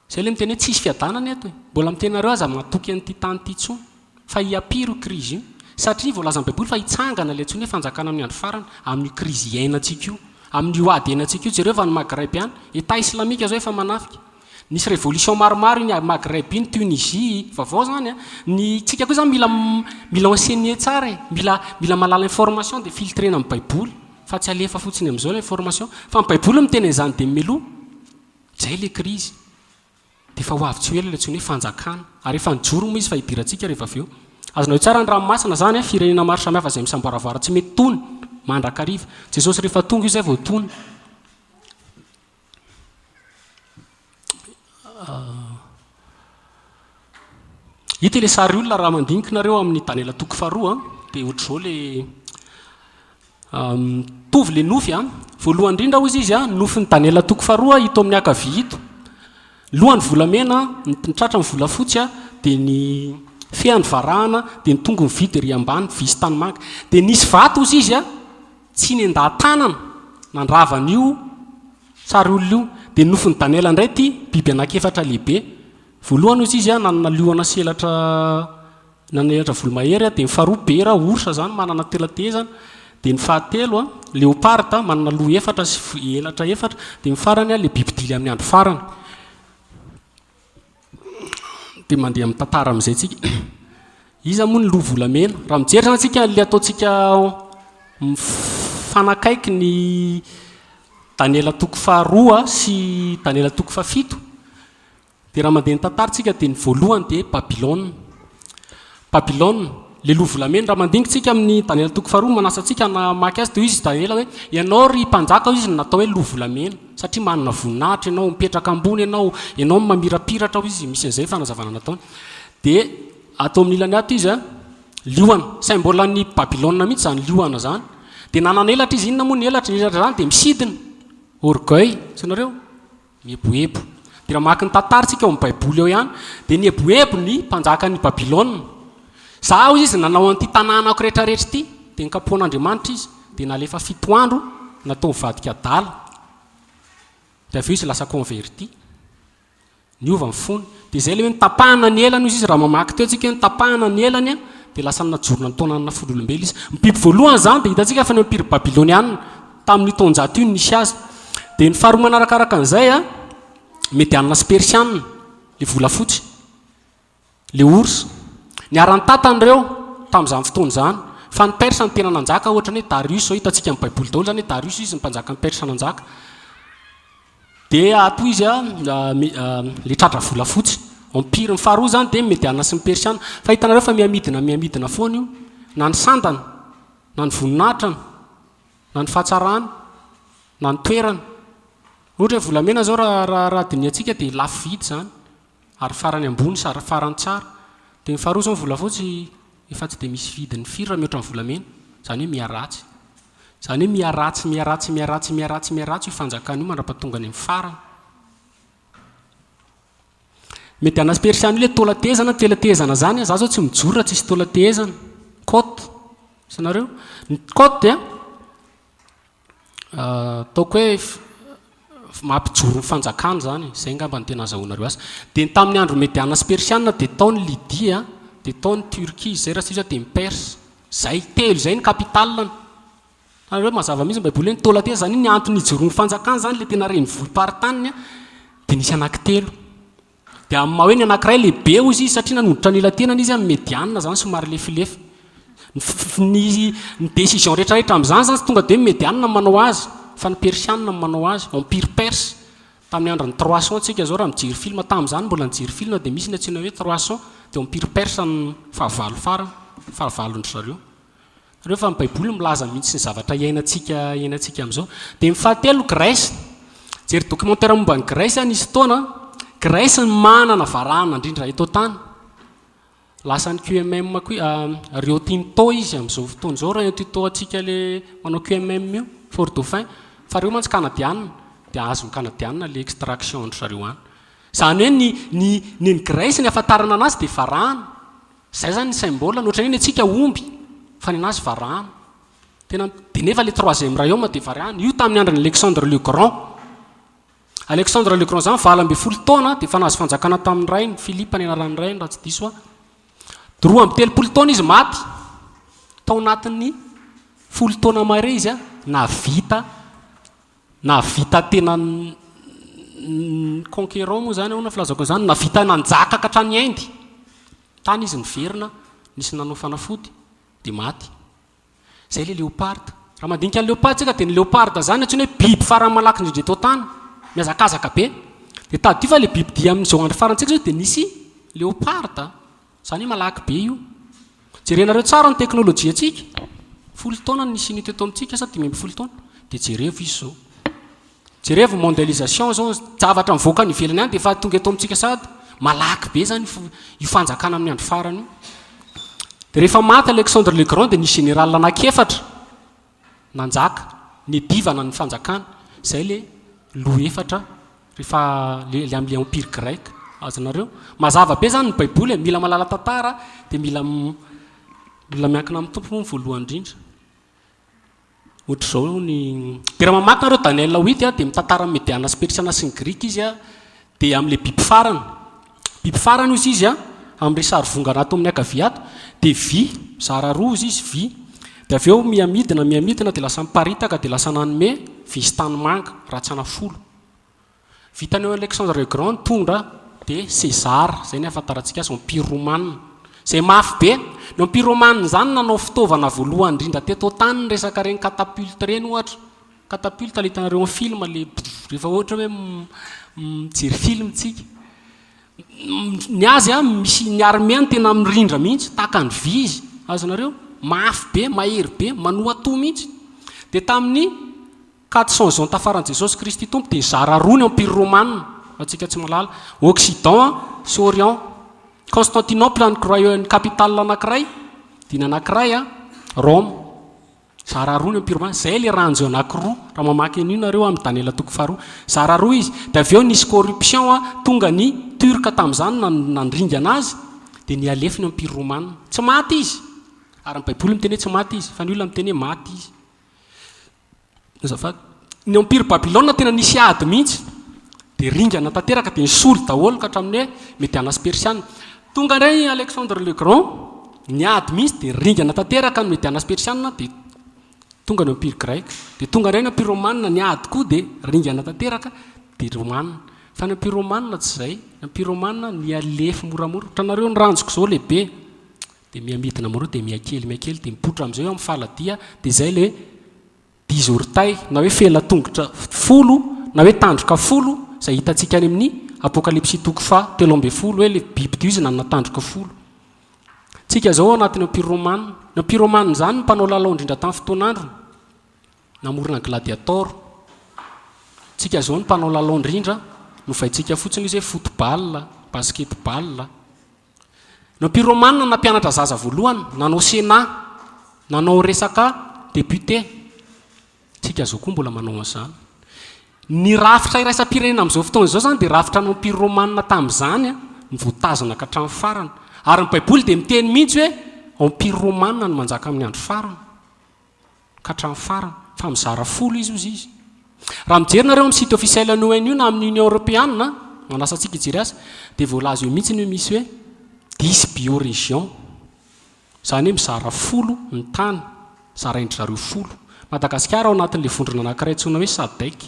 Zay ilay miteny hoe tsisy fiadanana eto. Mbola mitenareo aza matoky an'ity tany ity tsony fa hiapiro crise io. Satria voalaza amin'ny baiboly fa hitsangana ilay antsony hoe fanjakana amin'ny andro farany amin'ny crise iainantsika io, amin'ny ady iainantsika io. Jereo fa ny Maghreb any, état islamika zao efa manafika. Nisy révolution maromaro iny Maghreb iny, Tunisie, vaovao zany ny tsika koa zany mila enseigner tsara mila malala information dia filtrena amin'ny baiboly fa tsy alefa fotsiny amin'izao la information fa amin'ny baiboly miteny an'izany dia mimeloha. Zay le crise. Dia fa ho avy tsy ela ilay antsony hoe fanjakana ary efa nijoro moa izy fa hidirantsika rehefa avy eo. Azonao tsara ny ranomasina zany firenena maro samihafa izay misamboaravoara tsy mety tony mandrakariva. Jesosy rehefa tonga io zay vao tony. Hita ilay sary olona raha mandinika nareo amin'ny Daniela 2 dia ohatr'izao le mitovy le nofy voalohany indrindra hozy izy nofy ny Daniela 2 hito amin'ny akavia hito. Lohany volamena, ny tratra ny volafotsy dia ny feany varahana dia nitonga ny vy dia ry ambany visy tanymanga dia nisy vato ozy izy a tsy nenda-tanana nandravan'io tsary olona io dia nofony Daniela indray ty biby anankiefatra lehibe voalohany ozy izy a nanaliona selatra volomahery a dia ny faharoa bera orsa zany manana telatezana dia ny fahatelo a léoparda manana loha efatra sy elatra efatra dia ny farany a le bibidily amin'ny andro farany dia mandeha amin'ny tantara amin'izay tsika iza moa ny loha volamena raha mijery zany tsika le ataontsika mifanakaiky ny Daniela toko faharoa sy Daniela toko fahafito dia raha mandeha ny tantarantsika dia ny voalohany dia Babylone le loha volamena raha mandingitsika amin'ny Daniela toko faharoa manasantsika namaky azy dia izy Daniela hoe ianao ry mpanjaka izy natao hoe loha volamena satria manana voninahitra ianao mipetraka ambony ianao mamirapiratra izy misy an'izay fanazavana nataony dia atao amin'ny ilany ato izy a liona saim-bola ny Babylone mihitsy zany liona zany dia nanana elatra izy inona moa ny elatra zany dia misidina orgueil tsy nareo mieboebo dia raha maky ny tantarantsika eo amin'ny baiboly eo ihany dia nieboebo ny mpanjaka ny Babylone za hoy izy nanao an'ity tanànako rehetrarehetra ity dia nikapoan'Andriamanitra izy dia nalefa 7 andro natao mivadika adala dia avy eo izy lasa converti niova ny fony dia izay le hoe nitapahana ny elany izy raha mamaky teo tsika hoe nitapahana ny elany a dia lasa najorona ny taonana fololombelo izy mibiby voalohany zany dia hitantsika fa ny empiry babiloniana tamin'ny taonjato io nisy azy dia ny faharoa manarakaraka an'izay a medianina sy persianina le volafotsy le orsa ny arany tatan'ireo tamin'izany fotoana zany fa ny persa ny tena nanjaka ohatra ny hoe Darius zao hitantsika amin'ny baiboly daholo zany hoe Darius izy ny mpanjaka ny persa nanjaka dia ato izy a le tratra volafotsy empire ny faharoa zany dia medianina sy ny persianina fa hitanareo fa miamidina foana io na ny sandana na ny voninatrana na ny fahatsarana na ny toerana ohatra hoe volamena zao raha diniantsika dia lafo vidy zany ary farany ambony sy ary farany tsara dia ny faharoa zao ny volafotsy efa tsy dia misy vidiny firy raha mihoatra ny volamena zany hoe miaratsy zany hoe miaratsy io fanjakana io mandra-pahatonga any amin'ny farany mety anasy persiana io le tolatezana telatezana zany za zao tsy mijoro raha tsisy tolatezana côte sanareo ny côte dia ataoko hoe mampijoro ny fanjakana zany izay ngamba ny tena azahoanareo azy dia tamin'ny andro mediana sy persiana dia tao ny Lydia dia tao ny Turquie zay raha sisa dia ny Perse zay telo zay ny capitalany nareo mazava mihitsy ny baiboly hoe ny tolatezana zany ny antony ijoroan'ny fanjakana zany le tena reny volom-paritany dia nisy anankitelo dia amin'ny maha hoe ny anankiray lehibe ozy izy satria nanoditra ny elatenany izy amin'ny mediana zany somary lefilefa ny décision rehetrarehetra amin'izany zany tonga dia mediana manao azy fa ny persianina manao azy empire perse tamin'ny andro ny 300 tsika zao raha mijery film tamin'izany mbola nijery film dia misy ny atsiana hoe 300 dia empire perse ny fahavalo farany fahavalondry zareo rehefa ny baiboly milaza mihitsy ny zavatra iainantsika amin'izao dia mifahatelo Grèce jery documentaire momba ny Grèce nisy fotoana Grèce ny manana varahana indrindra eto tany lasa ny QMM Rio Tinto izy amin'izao fotoana izao Rio Tinto atsika le manao QMM io Fort Dauphin fa reo mantsy canadianina dia azony canadianina le extraction andro zareo any zany hoe ny Grèce ny afantarana anazy dia varahana zay zany ny symbole nohatra ny atsika omby fa ny anazy varahana tena dia nefa le 3e royaume dia varahana io tamin'ny androny Alexandre le Grand Alexandre le Grand zany 20 taona dia fa nahazo fanjakana tamin'ny rainy Philippe ny anaran'ny rainy raha tsy diso a 13 taona izy maty tao anatin'ny 10 taona mare izy a navita tena conquérant moa zany ahoana filazako zany navita nanjaka ka hatrany Inde tany izy niverina nisy nanao fanafody dia maty zay le léoparde raha mandinika ny léoparde tsika dia ny léoparde zany atsiny hoe biby farany malaky indrindra eto tany miazakazaka be dia tady fa le biby dia amin'izao andro farantsika zao dia nisy léoparde zany hoe malaky be io jerenareo tsara ny teknôlôjia atsika 10 taona nisy unité eto amintsika sa 10 taona dia jerevo izy zao jerevo mondialisation zao zavatra mivoaka ny ivelany any dia efa tonga eto amintsika sady malaky be zany io fanjakana amin'ny andro farany io dia rehefa maty Alexandre le Grand dia nisy général anankiefatra nanjaka ny divana ny fanjakana zay le loha efatra rehefa le amin'ny empire grec azonareo mazava be zany ny baiboly mila malala tantara dia mila miankina amin'ny tompo ny voalohany indrindra ohatr'izao ny dia raha mamaky nareo Daniel 8 dia mitantara ny mediana sy persiana sy ny grika izy dia amin'ilay biby farany izy izy amin'ilay sary vongana ato amin'ny akavia ato dia vy zara roa izy vy dia avy eo miamidina dia lasa miparitaka dia lasa nanome vy sy tanimanga ratsana folo vitany eo Alexandre le Grand tonga dia César zay ny ahafantarantsika azy empire romanina zay mafy be ny empire romanina zany nanao fitaovana voalohany indrindra teto tany ny resaka reny catapulte reny ohatra catapulte le hitanareo amin'ny film rehefa ohatra hoe mijery film tsika ny azy misy ny armée ny tena mirindra mihitsy tahaka ny vy izy azonareo mafy be mahery be manoato mihitsy dia tamin'ny 400 ans tafaran'i Jesosy Kristy tompo dia zara roa ny empire romanina atsika tsy malala Occident sy Orient Constantinople ny capitale anankiray dia ny anankiray Rome zara roa ny empire romanina zay le ranjo anankiroa raha mamaky an'io nareo amin'ny Daniel toko faharoa zara roa izy dia avy eo nisy corruption tonga ny turka tamin'izany nandringana azy dia ny alefa ny empire romanina tsy maty izy ary ny baiboly miteny hoe tsy maty izy fa ny olona miteny hoe maty izy azafady ny empire Babylone tena nisy ady mihitsy dia ringana tanteraka dia nisolo daholo ka hatramin'ny hoe mediana sy persiana tonga indray Alexandre le Grand ny ady mihitsy dia ringana tanteraka ny mediana sy persiana dia tonga ny empire grec dia tonga indray ny empire romanina ny ady koa dia ringana tanteraka dia romanina fa ny empire romanina tsy zay ny empire romanina ny alefy moramora tranareo ny ranjoko zao lehibe dia miamidina moramora dia miakely dia mipotra amin'izay eo amin'ny faladia dia zay le 10 ortail na hoe fela tongotra folo na hoe tandroka folo zay hitantsika any amin'ny apokalypsy toko fa 13 hoe le biby dio izy nanana tandroka folo tsika zao anatin'ny empire romanina ny empire romanina zany ny mpanao lalao indrindra tamin'ny fotoan'andro namorona gladiator tsika zao ny mpanao lalao indrindra novaintsika fotsiny izy hoe football basketball ny empire romanina nampianatra zaza voalohany nanao sénat nanao resaka député tsika zao koa mbola manao an'izany ny rafitra iraisam-pirenena amin'izao fotoana izao zany dia rafitra ny empire romanina tamin'izany ny voatazana ka hatramin'ny farany ary ny baiboly dia miteny mihitsy hoe empire romanina no manjaka amin'ny andro farany ka hatramin'ny farany fa mizara folo izy izy raha mijery nareo amin'ny site officiel ny ONU na amin'ny Union européenne manasa antsika hijery azy dia voalaza eo mihitsy ny misy hoe 10 biorégion zany hoe mizara folo ny tany zaraindry zareo folo Madagasikara ao anatin'ilay vondrona anankiray antsoina hoe SADC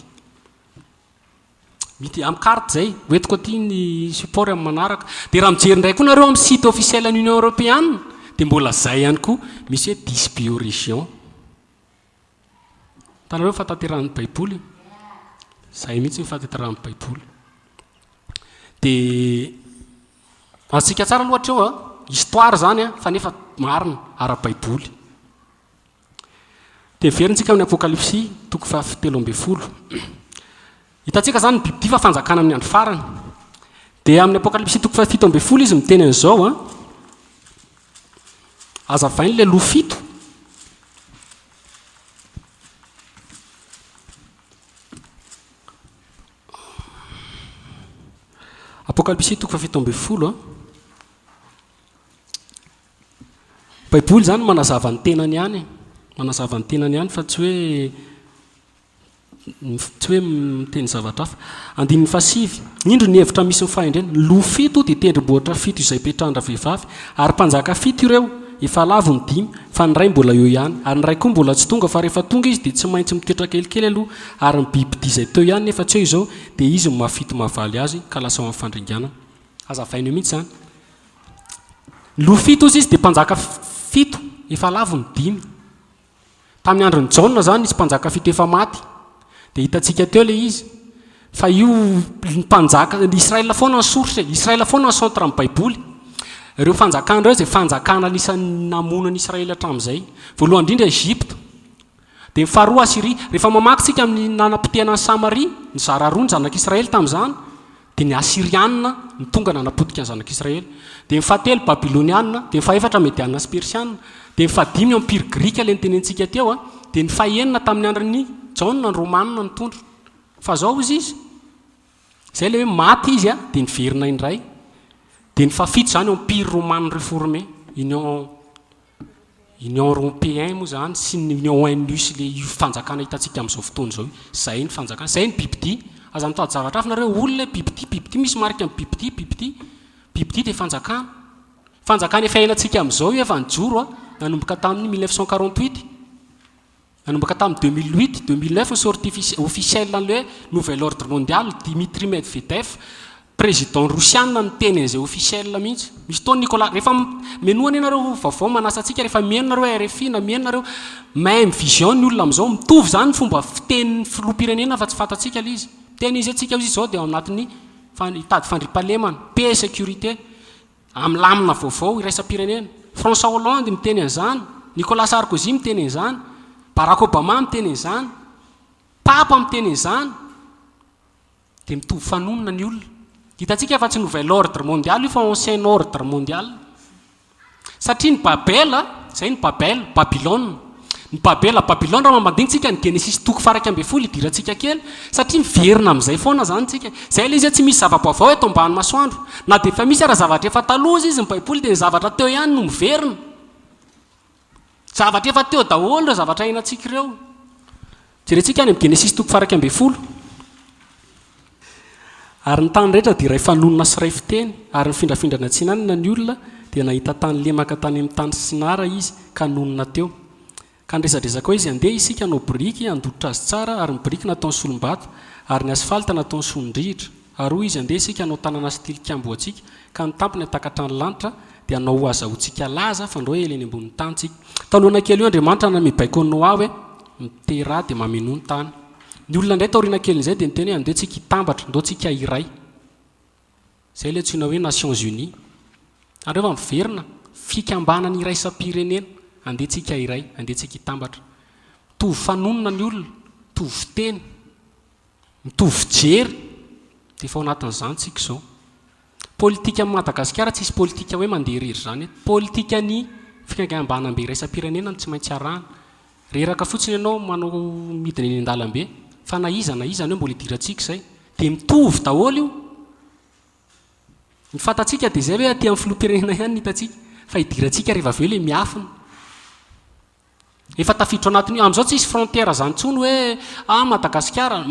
mity amin'ny carte zay hoentiko aty ny support amin'ny manaraka dia raha mijery indray koa nareo amin'ny site officiel ny Union européenne dia mbola zay ihany koa misy hoe 10 biorégion tanareo fahatanteran'ny baiboly zay mihitsy ny fahatanteran'ny baiboly dia antsika tsara loatra eo histoire zany fa nefa marina ara-baiboly dia veryntsika amin'ny apokalypsy toko fa 13 hitantsika zany bibidy fa fanjakana amin'ny andro farany dia amin'ny apokalypsy toko fa 17 izy miteny an'izao azavainy le loha fito apokalypsy toko fa 17 baiboly zany manazava ny tenany ihany manazava ny tenany ihany fa tsy hoe miteny zavatra hafa andininy fasivy indro ny hevitra misy mifahendreny loha fito dia tendrombohitra fito izay petrandra vehivavy ary mpanjaka fito ireo efa lavo ny 5 fa ny ray mbola eo ihany ary ny ray koa mbola tsy tonga fa rehefa tonga izy dia tsy maintsy mitoetra kelikely aloha ary mibibidy izay teo ihany nefa tsy eo izao dia izy mafito mahavaly azy ka lasa amin'ny fandringana azavainy eo mihitsy zany loha fito izy dia mpanjaka fito efa lavo ny 5 tamin'ny andro ny Jaona zany izy mpanjaka fito efa maty dia hitantsika teo le izy fa io mpanjaka Israela foana ny source Israela foana ny centre amin'ny baiboly ireo fanjakana ireo zay fanjakana anisan'ny namonany Israela hatramin'izay voalohany indrindra Egypte dia ny faharoa Asyria rehefa mamaky tsika amin'ny nanam-potehana ny Samaria ny zara roa ny zanak'Israely tamin'izany dia ny Assyrianina ny tonga nanapotika ny zanak'Israely dia ny fahatelo Babilonianina dia ny fahaefatra Mediana sy Persianina dia ny fahadimy empire grika le nytenentsika teo dia ny fahaenina tamin'ny andron'ny Jaona ny Romanina ny tondro fa zao izy zay le hoe maty izy dia niverina indray dia ny fafito zany empire romane réformé union européen moa zany sy ny union ONU le fanjakana hitantsika amin'izao fotoana zao zay ny fanjakana zay ny pipiti aza mitady zavatra hafa nareo olona pipiti misy marika amin'ny pipiti dia fanjakana efa hainantsika amin'izao io efa nijoro nanomboka tamin'ny 1948 nanomboka tamin'ny 2009 ny sortie officielle an'le hoe nouvel ordre mondial Dimitri Medvedev président russiana ny teny an'izay officielle mihitsy misy tao Nicolas rehefa menoana ianareo vaovao manasa antsika rehefa mihaino nareo RFI na mihaino nareo même vision ny olona amin'izao mitovy zany fomba fitenin'ny filoham-pirenena fa tsy fantatsika le izy teny izy atsika izy zao dia ao anatin'ny hitady fandripahalemana paix sécurité amlamina vaovao iraisam-pirenena François Hollande miteny an'izany Nicolas Sarkozy miteny an'izany Barack Obama miteny an'izany Papa miteny an'izany dia mitovy fanonona ny olona hitantsika efa tsy nouvel ordre mondial io fa ancien ordre mondial satria ny Babel zay ny Babylone ny Babylone raha mamandinitsika ny Genesis toko faraka ambe folo idirantsika kely satria miverina amin'izay foana zany tsika zay le izy tsy misy zava-baovao eto ambany masoandro na dia efa misy raha zavatra efa taloza izy ny baiboly dia ny zavatra teo ihany no miverina zavatra efa teo daholo ireo zavatra hainantsika ireo jerentsika any amin'ny Genesis toko faraka ambe folo ary ny tany rehetra dia iray fanonona sy iray fiteny ary ny findrafindrana tsinanina ny olona dia nahita tany lemaka tany amin'ny tany sinara izy ka nonona teo ka nresadresaka koa izy andeha isika anao biriky andototra azy tsara ary ny biriky nataony solombato ary ny asfalta nataony solondrihitra ary hoy izy andeha isika anao tanana sy tilikambo atsika ka ny tampony atakatra ny lanitra dia anao azahotsika laza fa ndreo ely eny ambonin'ny tany tsika tanoana kely io Andriamanitra na mibaiko Noa hoe mitera dia mameno ny tany ny olona indray taoriana kelin'izay dia niteny hoe andeha tsika hitambatra ndao tsika iray zay le antsoina hoe Nations Unies andreo fa miverina fikambanany iraisam-pirenena andeha tsika iray andeha tsika hitambatra mitovy fanonona ny olona mitovy fiteny mitovy fijery dia efa ao anatin'izany tsika izao politika amin'ny Madagasikara tsisy politika hoe mandeha irery zany politika ny fikambanam-be iraisam-pirenena tsy maintsy arahana reraka fotsiny ianao manao midina eny an-dalambe fa na iza hoe mbola idirantsika izay dia mitovy daholo io ny fantatsika dia zay hoe aty amin'ny filoham-pirenena ihany hitantsika fa idirantsika rehefa avy eo le miafina efa tafiditra anatin'io amin'izao tsisy frontière zany ntsony hoe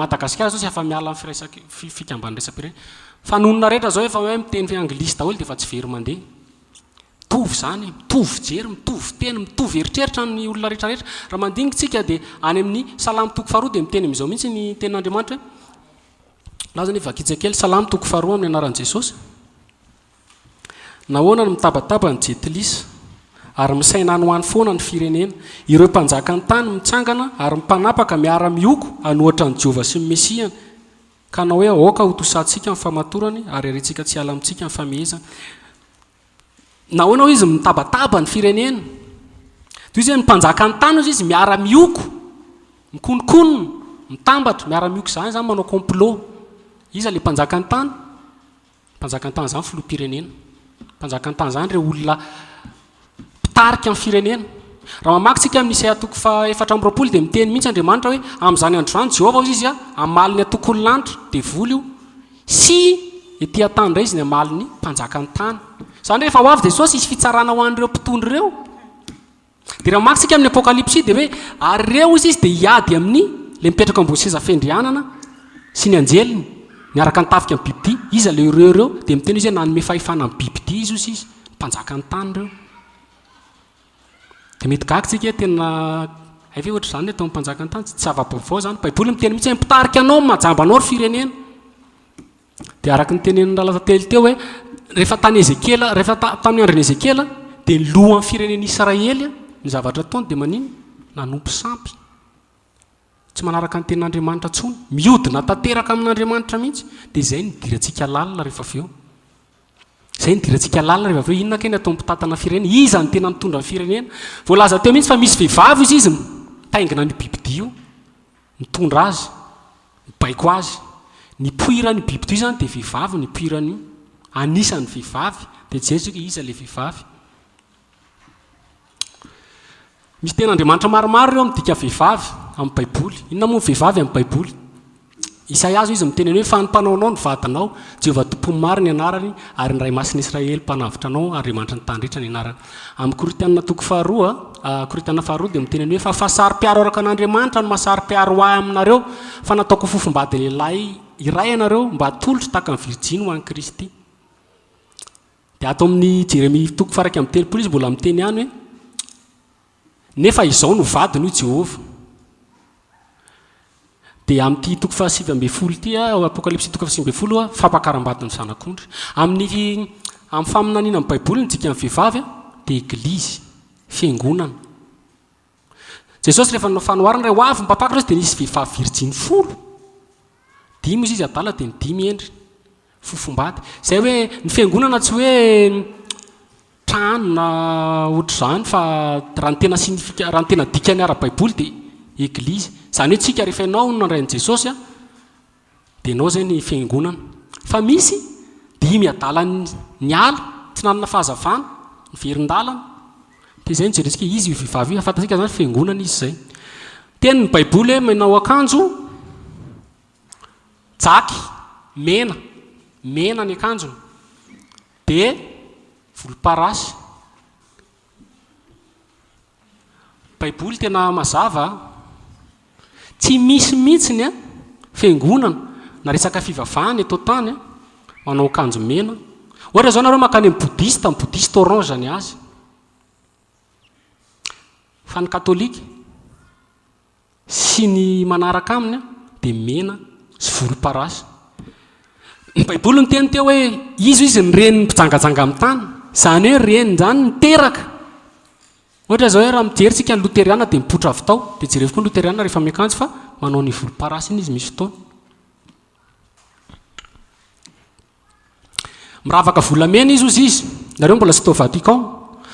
Madagasikara zao tsy afa miala amin'ny fikamban'ny raisam-pirenena fanonona rehetra zao efa hoe miteny anglisy daholo dia efa tsy very mandeha mitovy zany mitovy fijery mitovy fiteny mitovy eritreritra ny olona rehetrarehetra raha mandinitsika dia any amin'ny salamy toko faharoa dia miteny amin'izao mihitsy ny tenin'Andriamanitra hoe laza ny vakitsika kely salamy toko faharoa amin'ny anaran'i Jesosy nahoana ny mitabataba ny jetilisa ary misaina any ho any foana ny firenena ireo mpanjaka ny tany mitsangana ary mpanapaka miara-mioko anohatra ny Jehova sy ny Mesiana ka na hoe aoka ho tosantsika amin'ny famatorany ary arentsika tsy ala amintsika amin'ny famehezana nahoana ho izy mitabataba ny firenena toy izy hoe ny mpanjaka ny tany izy miara-mioko mikononkonona mitambatra miara-mioko zany manao complot izy le mpanjaka ny tany zany filoham-pirenena mpanjaka ny tany zany ireo olona mpitarika amin'ny firenena raha mamakytsika amin'ny Isaia toko fa 4 dia miteny mihitsy Andriamanitra hoe amin'izany andro zany Jehova izy amaly ny atokony lanitra dia voly io sy ety an-tany indray izy ny amaly ny mpanjaka ny tany zany rehefa ho avy dia sosy isy fitsarana ho an'ireo mpitondry ireo dia raha mamakytsika amin'ny apokalypsy dia hoe ary ireo izy dia hiady amin'ny le mipetraka ambony seza fendrianana sy ny anjeliny miaraka ny tafika amin'ny bibity izy le ireo dia miteny izy hoe nanome fahefana amin'ny bibity izy mpanjaka ny tany ireo dia mety gakitsika tena ve ohatra zany atao mpanjaka ny tany tsy zava-baovao zany baiboly miteny mihitsy hoe mpitarika anao majamba anao ry firenena dia araka ny tenenin'ny ralatantely teo hoe rehefa tany Ezekela rehefa tamin'ny andron'ny Ezekela dia ny lohan'ny firenena Israely ny zavatra ataony dia manino nanompo sampy tsy manaraka ny tenin'Andriamanitra tsony miodina tanteraka amin'Andriamanitra mihitsy dia zay nidirantsika lalina rehefa avy eo zay nidirantsika lalina rehefa avy eo inona keny atao mpitatana firenena iza ny tena mitondra ny firenena voalaza teo mihitsy fa misy vehivavy izy mitaingina ny bibity io mitondra azy mibaiko azy ny poirany bibity io zany dia vehivavy ny poirany io anisan'ny vehivavy dia jesoka iza le vehivavy misy ten'Andriamanitra maromaro ireo midika vehivavy amin'ny baiboly inona moa vehivavy amin'ny baiboly Isaiazo izy miteny hoe fanopanaonao ny vatanao, Jehovah tompony maro ny anarany ary ny ray masiny Israely mpanavitra anao Andriamanitra ny tandritra ny anarany. Amin'ny Korintana toko faharoa, Korintana faharoa dia miteny hoe fa fasary-piaro araka an'Andriamanitra no masary-piaro ahy aminareo, fa nataoko fofombady lehilahy iray ianareo mba hatolotra tahaka ny Virjiny ho an'i Kristy. Dia ato amin'ny Jeremia toko faraka amin'ny telopolo izy mbola miteny ihany hoe nefa izao no vadiny io Jehovah. Dia amin'ity toko fahasivy ambin'ny folo ity Apokalipsy toko fahasivy ambin'ny folo fampakaram-bady ny zanak'ondry. Amin'ny faminaniana amin'ny Baiboly ny dika amin'ny vehivavy dia eglizy, fiangonana. Jesosy rehefa nanao fanoharana ray ho avy mipapaka izy dia nisy vehivavy Virjiny 10. 10 izy adala dia ny 10 endry fofombady. Izay hoe ny fiangonana tsy hoe trano na ohatr'izany fa raha ny tena dikany ara-Baiboly dia eglizy. Izany hoe tsika rehefa ianao no nandrain'i Jesosy dia ianao izay ny fiangonana. Fa misy 5 adala ny ala tsy nanana fahazavana ny verin-dalana. Dia izay nijerentsika izy io vehivavy io afantasika izany fiangonana izy izay. Teny ny Baiboly hoe manao akanjo jaky mena ny akanjony dia volomparasy. Baiboly tena mazava tsy misy mihitsiny fiangonana na resaka fivavahana eto tany manao akanjo mena. Ohatra zao nareo makany amin'ny bodista orange ny azy. Fa ny katolika sy ny manaraka aminy dia mena sy volomparasy. Ny Baiboly ny teny teo hoe izy ny reny mpijangajanga amin'ny tany, izany hoe reny zany niteraka. Ohatra zao hoe raha mijeritsika ny loteriana dia mipotra avy tao, dia jerevy koa ny loteriana rehefa miakanjo fa manao ny volomparasy iny izy misy fotoana. Miravaka volamena izy. Nareo mbola tsy tao Vatican,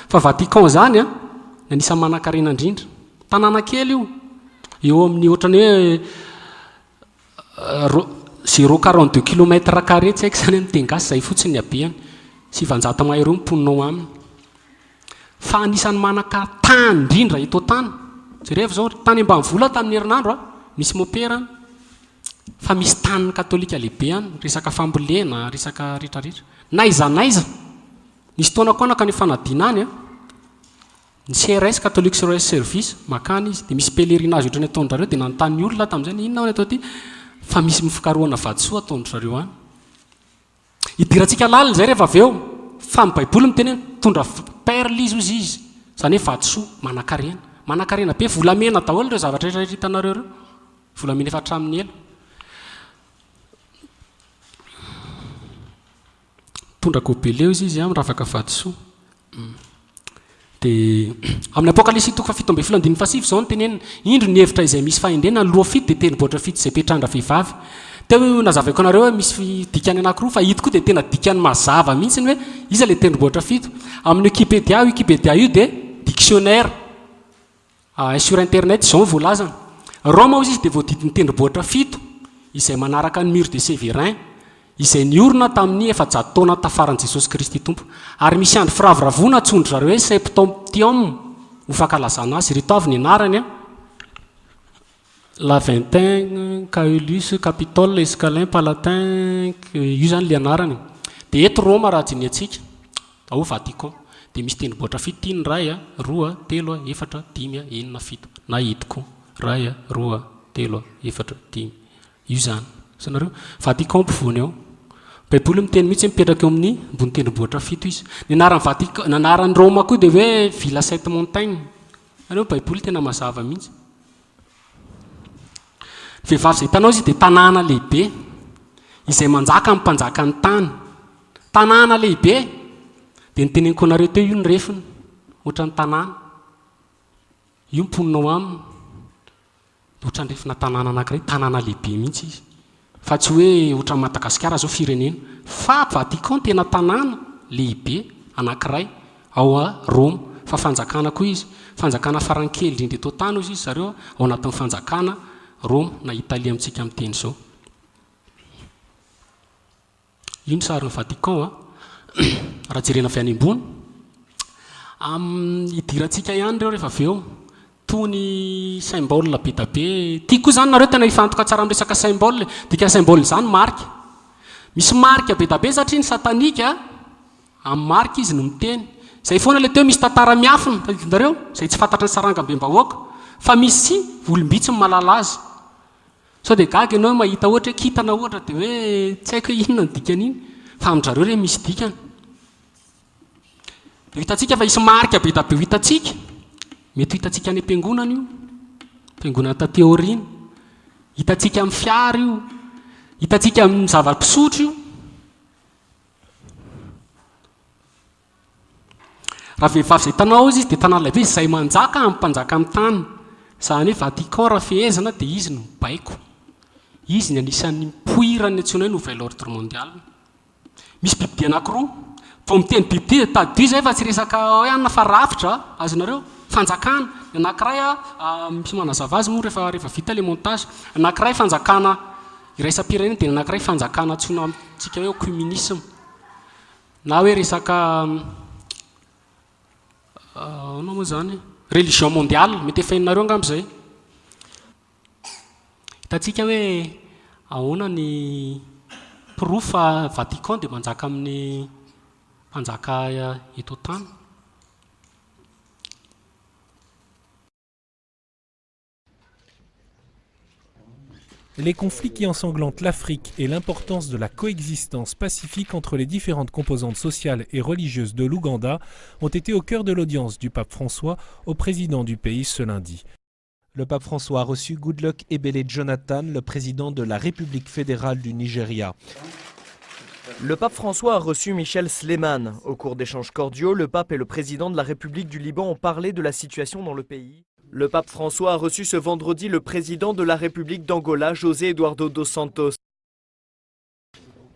fa Vatican zany anisany manan-karena indrindra. Tanàna kely io, eo amin'ny ohatrany hoe 0,42 km², tsy haiko izany amin'ny teny gasy izay fotsiny ny habeany, 700 mahery miponinao aminy. Fa anisany manan-tany indrindra eto tany. Jerevy zao tany ambanivola tamin'ny herinandro misy mopera, fa misy tanin'ny katolika lehibe any, resaka fambolena, resaka rehetrarehetra. Naiza nisy taona koa ka ny fanadina any ny CRS Catholic Service makany izy dia misy pèlerinage ohatrany ataon'zareo dia nanontany olona tamin'izay inona atao ty fa misy mifikarohana vadisoa ataon'zareo any. Idirantsika lalina zay rehefa avy eo fa ny Baiboly miteny hoe tondra perle izy izany hoe vadisoa manan-karena be. Volamena daholo ireo zavatra rehetra hitanareo ireo, volamena efa hatramin'ny ela. Tondra gobeleo izy miravaka vadisoa. Dia amin'ny Apokalipsy toko 7:7 zao ny tenenina indro ny hevitra izay misy fahendrena ny loha fito dia tendrombohitra fito izay petrandra vehivavy. Teo nazavako anareo hoe misy dikany anankiroa fa hito koa dia tena dikany mazava mihitsy ny hoe iza ilay tendrombohitra fito. Amin'ny Wikipédia io dia dictionnaire sur internet izao voalazana. Roma izy dia voadidin'ny tendrombohitra fito izay manaraka ny mur de Sévérin izay niorina tamin'ny 400 taona tafaran'i Jesosy Kristy tompo. Ary misy andro firavoravoana atsondro zareo hoe septemtium ho fankalazana azy. Reto avy ny anarany Laventin, Caulus, Capitole, Escalin, Palatin, io zany le anarany. Dia eto Roma raha jiny atsika ao Vatican dia misy tendrombohitra fito ny ray 2 3 4 5 6 7 na hito koa ray 2 3 4 5 io zany sanareo Vatican mpivoany ao. Baiboly miteny mihitsy mipetraka eo amin'ny ambony tendrombohitra fito izy. Ny anaran'ny Roma koa dia hoe Villa Sept Montagnes. Anao Baiboly tena mazava mihitsy. Vehivavy izay hitanao izy dia tanàna lehibe izay manjaka amin'ny mpanjaka ny tany. Tanàna lehibe dia niteneniko anareo teo io ny refiny ohatra ny tanàna io miponinao aminy ohatra ny refina tanàna anankiray, tanàna lehibe mihitsy izy. Fa tsy hoe ohatra Madagasikara zao firenena, fa Vatican tena tanàna lehibe anankiray ao Roma. Fa fanjakana koa izy, fanjakana farankely indrindra eto tany izy zareo ao anatin'ny fanjakana Roma na Italia amintsika amin'ny teny zao. Io ny sarin'ny Vatican raha jerena avy any ambony. Idirantsika ihany ireo rehefa avy eo tony symbole be da be tiako zany nareo tena ifantoka tsara amresaka symbole dika symbole zany marika misy marika be da be satria ny satanika amin'ny marika izy no miteny zay foana le teo misy tantara miafina nareo zay tsy fantatra ny saranga be mbahoaka fa misy olombitsy ny malala azy sao de gaga ianao mahita ohatra hoe kitana ohatra de hoe tsy haiko inona ny dikan'iny fa amindrareo re misy dikany de hitantsika fa isy marika be da be hitantsika mety hitantsika any am-piangonana io fiangonana tateorina hitantsika amin'ny fiara io hitantsika amin'ny zava-pisotro io raha vehivavy zay tanao izy de tanàna lehibe izay manjaka amin'ny mpanjaka amin'ny tany zany hoe Vatican raha fehezana de izy no baiko izy ny anisan'ny mpoirany antsoina hoe nouvel ordre mondial misy bibidia anankiroa vao miteny bibidia tady zay fa tsy resaka hoe anina fa rafitra azonareo fanjakana ny anankiray misy manazava azy moa rehefa vita le montage anankiray fanjakana iraisam-pirenena dia ny anankiray fanjakana antsoina tsika hoe communisme na hoe resaka anao moa zany religion mondiale mety efainareo angamb'izay hitantsika hoe ahoana ny proof Vatican dia manjaka amin'ny mpanjaka eto tany. Les conflits qui ensanglantent l'Afrique et l'importance de la coexistence pacifique entre les différentes composantes sociales et religieuses de l'Ouganda ont été au cœur de l'audience du pape François au président du pays ce lundi. Le pape François a reçu Goodluck Ebele Jonathan, le président de la République fédérale du Nigeria. Le pape François a reçu Michel Sleiman. Au cours d'échanges cordiaux, le pape et le président de la République du Liban ont parlé de la situation dans le pays. Le pape François a reçu ce vendredi le président de la République d'Angola, José Eduardo dos Santos.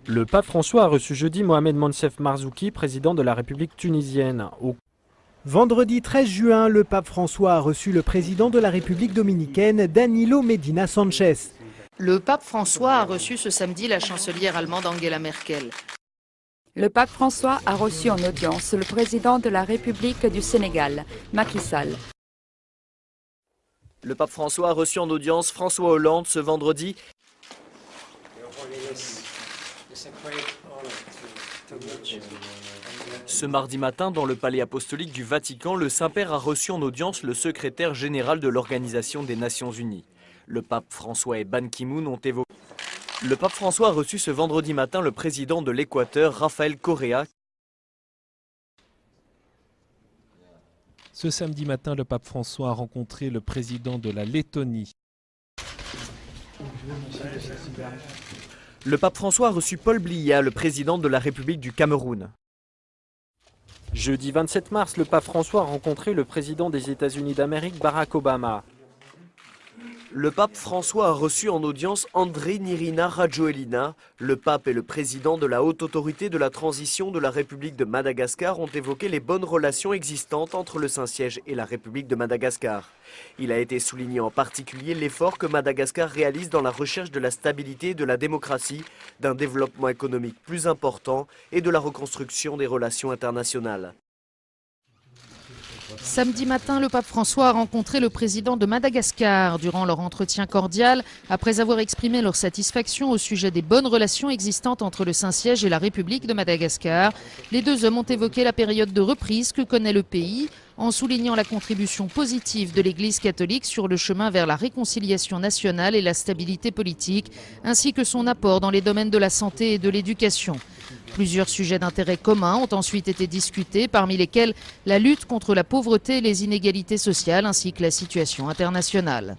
Le pape François a reçu jeudi Mohamed Monsef Marzouki, président de la République tunisienne. Vendredi 13 juin, le pape François a reçu le président de la République dominicaine, Danilo Medina Sanchez. Le pape François a reçu ce samedi la chancelière allemande Angela Merkel. Le pape François a reçu en audience le président de la République du Sénégal, Macky Sall. Le pape François a reçu en audience François Hollande ce vendredi. Ce mardi matin, dans le palais apostolique du Vatican, le Saint-Père a reçu en audience le secrétaire général de l'Organisation des Nations Unies. Le pape François et Ban Ki-moon ont évoqué. Le pape François a reçu ce vendredi matin le président de l'Équateur, Rafael Correa. Ce samedi matin, le pape François a rencontré le président de la Lettonie. Le pape François a reçu Paul Biya, le président de la République du Cameroun. Jeudi 27 mars, le pape François a rencontré le président des États-Unis d'Amérique, Barack Obama. Le pape François a reçu en audience André Nirina Rajoelina. Le pape et le président de la Haute Autorité de la Transition de la République de Madagascar ont évoqué les bonnes relations existantes entre le Saint-Siège et la République de Madagascar. Il a été souligné en particulier l'effort que Madagascar réalise dans la recherche de la stabilité et de la démocratie, d'un développement économique plus important et de la reconstruction des relations internationales. Samedi matin, le pape François a rencontré le président de Madagascar. Durant leur entretien cordial, après avoir exprimé leur satisfaction au sujet des bonnes relations existantes entre le Saint-Siège et la République de Madagascar, les deux hommes ont évoqué la période de reprise que connaît le pays, en soulignant la contribution positive de l'Église catholique sur le chemin vers la réconciliation nationale et la stabilité politique, ainsi que son apport dans les domaines de la santé et de l'éducation. Plusieurs sujets d'intérêt commun ont ensuite été discutés, parmi lesquels la lutte contre la pauvreté et les inégalités sociales, ainsi que la situation internationale.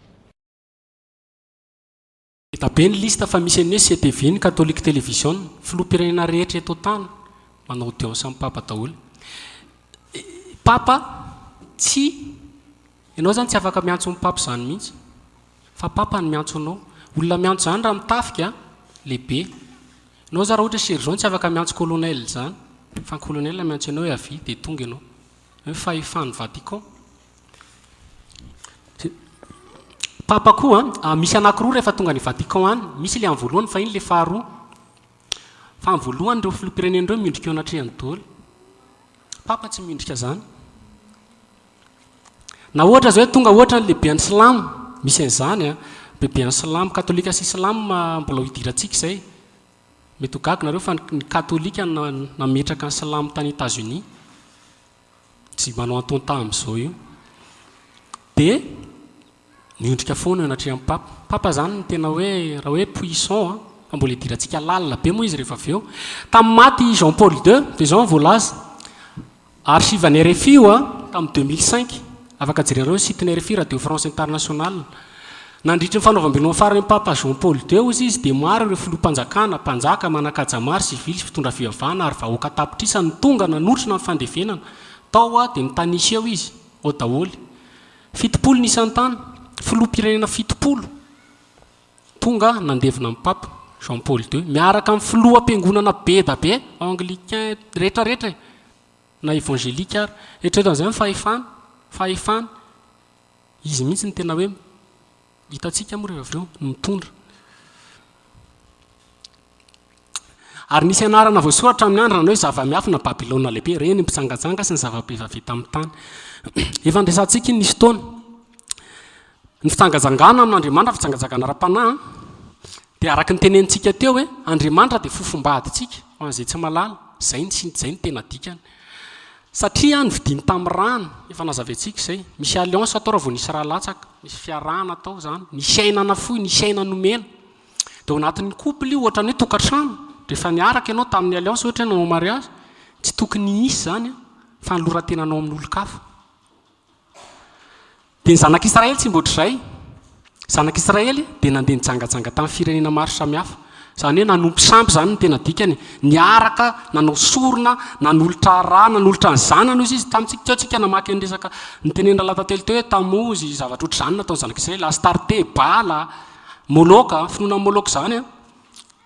Be ny lista fa misy an'io CTV ny Catholic Television filoham-pirenena rehetra eto tany manao audience amin'ny papa daholo. Papa tsy ianao zany tsy afaka miantso ny papa zany mihitsy fa papa ny miantso anao. Olona miantso zany raha mitafika lehibe. Ianao za raha ohatra sergent tsy afaka miantso colonel zany fa ny colonel miantso anao hoe avy dia tonga ianao. Hoe fahefany Vatican. Papa koa misy anankiroa rehefa tonga ny Vatican any, misy le amin'ny voalohany fa iny le faharoa. Fa amin'ny voalohany ireo filoham-pirenena ireo miondrika eo anatrehany daholo. Papa tsy miondrika zany. na ohatra zao hoe tonga ohatra ny lehibean'ny silamo misy an'izany a bebean'ny silamo katolika sy silamo mbola hidirantsika izay mety ho gaga nareo fa ny katolika nametraka ny silamo tany États-Unis tsy manao antonta amin'izao io dia niondrika foana anatrehan'ny papa zany ny tena hoe raha hoe puissant fa mbola hidirantsika lalina be moa izy rehefa avy eo tamin'ny maty Jean Paul II dia zao voalaza archive-ny RFI tamin'ny 2005 afaka jerenareo site-ny RFI Radio France Internationale nandritry ny fanaovam-beno farany papa Jean Paul II izy dia maro ireo filoham-panjakana mpanjaka manakaja maro sivily fitondra fivavahana ary vahoaka tapitrisa ny tonga nanotrina ny fandevenana tao dia nitanisy eo izy ao daholy 70 nisan-tany filoham-pirenena 70 tonga nandevina amin'ny papa Jean Paul II miaraka amin'ny filoham-piangonana be da be anglicain rehetrarehetra na évangélika ary etretan'izay fahefana izy mihitsy ny tena hoe hitantsika moa rehefa avreo mitondra ary nisy anarana voasoratra amin'ny andrana hoe zava-miafina Babilôna lehibe reny mpitsangajanga sy ny zava-pevavita amin'ny tany efa andresantsika nisy taona ny fitsangajangana amin'Andriamanitra fitsangajangana ara-panahy dia araka ny tenentsika teo hoe Andriamanitra dia fofombaditsika ho an'izay tsy malala zay ny tena dikany satria ny vidiny tamin'ny rano efa nazaventsika izay misy alliance atao raha vao nisy raha latsaka misy fiarahana atao zany nisy ainana fohy nisy aina nomena dia ao anatin'ny couple io ohatra ny hoe tokantrano rehefa niaraka ianao tamin'ny alliance ohatra hoe nanao mariage tsy tokony hisy zany fa ny lorantenanao amin'ny olo-kafa dia ny zanak'Israely tsy mboatr'izay zanak'Israely dia nandeha nijangajanga tamin'ny firenena maro samihafa zany hoe nanompo sampy zany ny tena dikany niaraka nanao sorona nanolotra raha nanolotra ny zanany izy tamintsika teotsika namaky ny resaka ny tenenina latatelo teo hoe tamozy zavatra ohatr' izany nataony zanak'Israely Astarte Bala Moloka finoana Moloka zany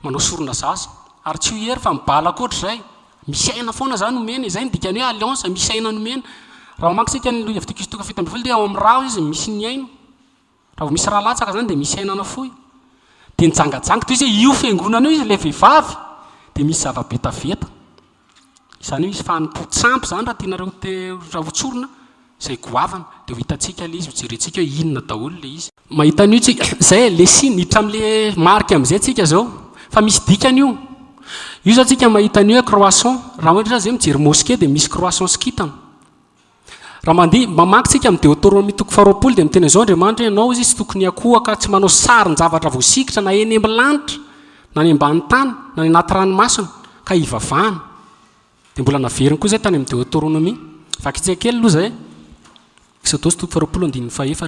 manao sorona zaza ary tsy ho hery fa mibala koatr'izay misy aina foana zany nomena izay ny dikany hoe alliance misy aina nomena raha makisika ny Levitikos fito ambin'ny folo dia ao amin'ny raha izy misy ny aina raha vao misy raha latsaka zany dia misy ainana fohy dia nijangajanga toy izy io fiangonana io izy le vehivavy dia misy zava-betaveta izany hoe misy fanompo-tsampy zany raha tianareo raha hotsorona izay goavana dia ho hitantsika le izy ho jerentsika hoe inona daholo le izy mahita an'io tsika izay le siny hiditra amin'le marika amin'izay tsika zao fa misy dikany io zao tsika mahita an'io hoe croissant raha ohatra zay mijery mosquée dia misy croissant skitana raha mandeha mamaky tsika amin'ny Deutéronomie toko 20 dia miteny izao Andriamanitra ianao izy tsy tokony akohaka tsy manao sarin-javatra voasikitra na eny amin'ny lanitra na ny ambany tany na ny anaty ranomasina ka hivavahana dia mbola naveriny koa zay tany amin'ny Deutéronomie vakitsika kely aloha zay Exodus toko 20:4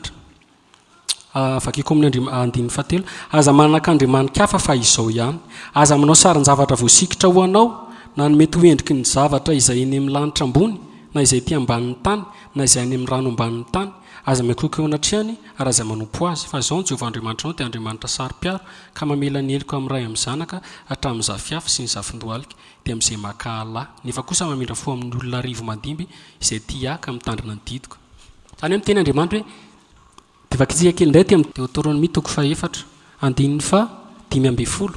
vakiko amin'ny andininy fahatelo aza manak'Andriamanitra fa izao ihany aza manao sarin-javatra voasikitra ho anao na ny mety ho endriky ny zavatra izay eny amin'ny lanitra ambony na izay ty ambanin'ny tany na izay any amin'ny rano ambanin'ny tany aza miakoka eo anatrehany ary aza manompo azy fa zao ny Jehovah Andriamanitra anao dia Andriamanitra sary-piaro ka mamela ny heliko amin'ny ray amin'ny zanaka hatramin'ny zafiafy sy ny zafindohalika dia amin'izay makahala nefa kosa mamindra fo amin'ny olona rivo mandimby izay tiaka mitandrina ny didiko zany hoe miteny Andriamanitra hoe dia vakitsika kely indray ty amin'ny Deutéronomie toko 4 andininy fa 5:10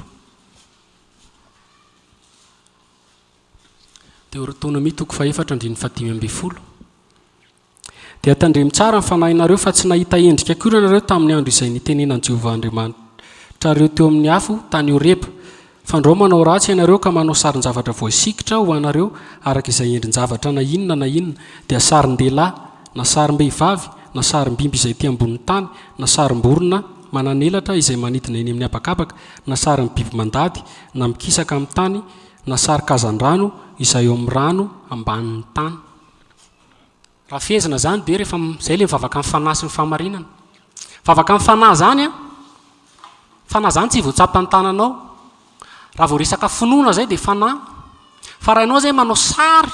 Deutéronomie toko 4 andininy fa 5:10 dia tandremy tsara ny fanahinareo fa tsy nahita endrika akory ianareo tamin'ny andro izay nitenenan'i Jehovah Andriamanitra reo teo amin'ny afo tany Horeba fandrao manao ratsy ianareo ka manao sarin-javatra voasikitra ho anareo araka izay endrin-javatra na inona dia sarin-dehilahy na sarim-behivavy na sarim-bimby izay ty ambonin'ny tany na sarim-borona mananelatra izay manidina eny amin'ny abakabaka na sarin'ny biby mandady na mikisaka amin'ny tany na sary-kazan-drano izay eo amin'ny rano ambanin'ny tany raha fezina zany dia rehefa izay le mivavaka amin'ny fanahy sy ny fahamarinana vavaka amin'ny fanahy zany fanahy zany tsy voatsapa ny tananao raha vao resaka finoana zay dia fanahy fa raha ianao zay manao sary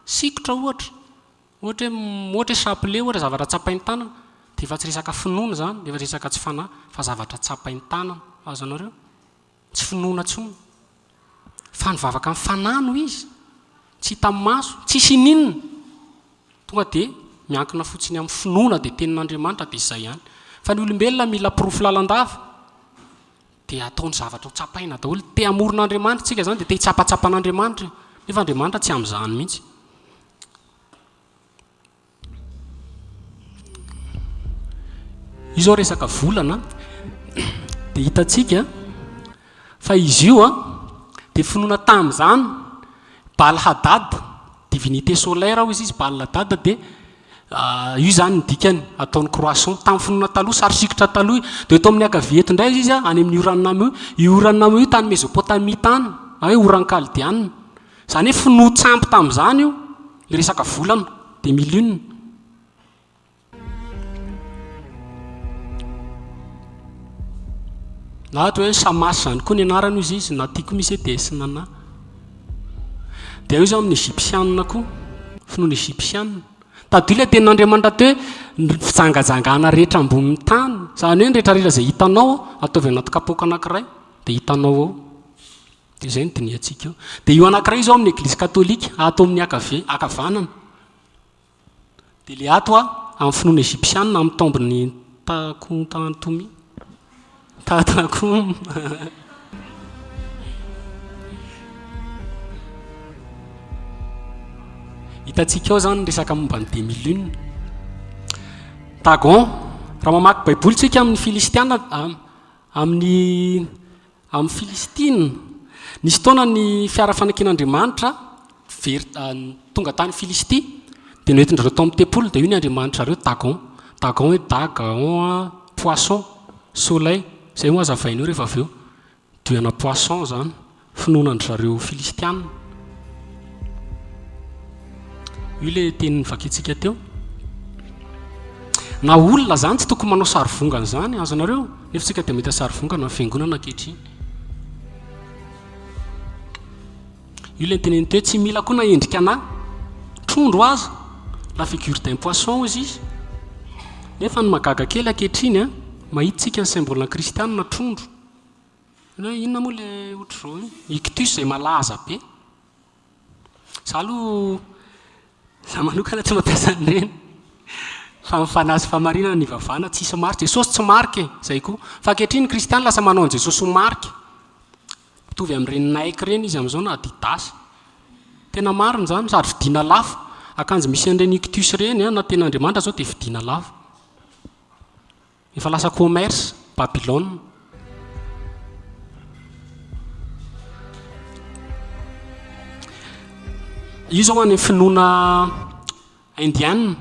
sikotra ohatra hoe chapelet ohatra zavatra tsapain'ny tanana dia efa tsy resaka finoana zany dia efa resaka tsy fanahy fa zavatra tsapain'ny tanana azonareo tsy finoana tsony fa nivavaka amin'ny fanahy no izy tsy hita amin'ny maso tsy sininina tonga dia miankina fotsiny amin'ny finoana dia tenin'Andriamanitra dia izay ihany fa ny olombelona mila pirofo lalandava dia ataony zavatra ho tsapaina daholo te hamoron'Andriamanitra tsika zany dia te hitsapatsapan'Andriamanitra nefa Andriamanitra tsy amin'izany mihitsy io zao resaka volana dia hitantsika fa izy io dia finoana tamin'izany Baal Hadad divinité solaire ao izy Baal Hadad dia io zany nidikany ataony croissant tamin'ny finoana taloha sary sikotra taloha dia eto amin'ny akavia eto indray izy any amin'ny Uranam io Uranam io tany Mésopotamie tany hoe Oran-Kaldiana zany hoe finoa tsampy tamin'izany io le resaka volana dia milionina. Na ohatra hoe Samas zany koa ny anarany izy na tiako misy dia sy nana. Dia io zao amin'ny Egyptianina koa finoana Egyptianina tadilo le tenin'Andriamanitra teo hoe fijangajangana rehetra ambonin'ny tany zany hoe rehetrarehetra izay hitanao ataovy anaty kapoaka anankiray dia hitanao ao dia izay ny diniantsika eo. Dia io anankiray zao amin'ny Eglise katolika ato amin'ny akavanana dia le ato amin'ny finoana Egyptianina amin'ny tombony Takontatomi Tatakom hitantsika ao zany resaka momba ny demi-lune. Dagon raha mamaky baiboly tsika amin'ny Filistiana amin'ny Filistine nisy taona ny fiara fanakin'Andriamanitra tonga tany Filisty dia noentin'ireo tao amin'ny tempole dia io ny Andriamanitra reo Dagon hoe Dagon poisson soleil zay ho azavainio rehefa avy eo diana poisson zany finoanan'zareo Filistiana. Io le teny vakitsika teo na olona zany tsy tokony manao sarivongana zany azonareo nefa tsika dia mety sarivongana fiangonana ankehitriny. Io le teneny teo tsy mila koa na endrika ana trondro aza la figure d'un poisson izy nefa ny magaga kely ankehitriny mahitsika ny symbole kristianina trondro hoe inona moa le ohatr'izao ictus izay malaza be za aloha za manokana tsy mampiasa an'ireny fa mifanazy famarinana ny vavana tsisy marika Jesosy tsy marika zay koa fa ankehitriny kristiana lasa manao ny Jesosy ho marika mitovy amin'ireny Nike ireny izy amin'izao na Adidas tena marina zany sady vidiana lafo akanjo misy an'ireny ictus ireny na ten'Andriamanitra zao dia vidiana lafo efa lasa commerce Babylone. Io zao any finoana indienne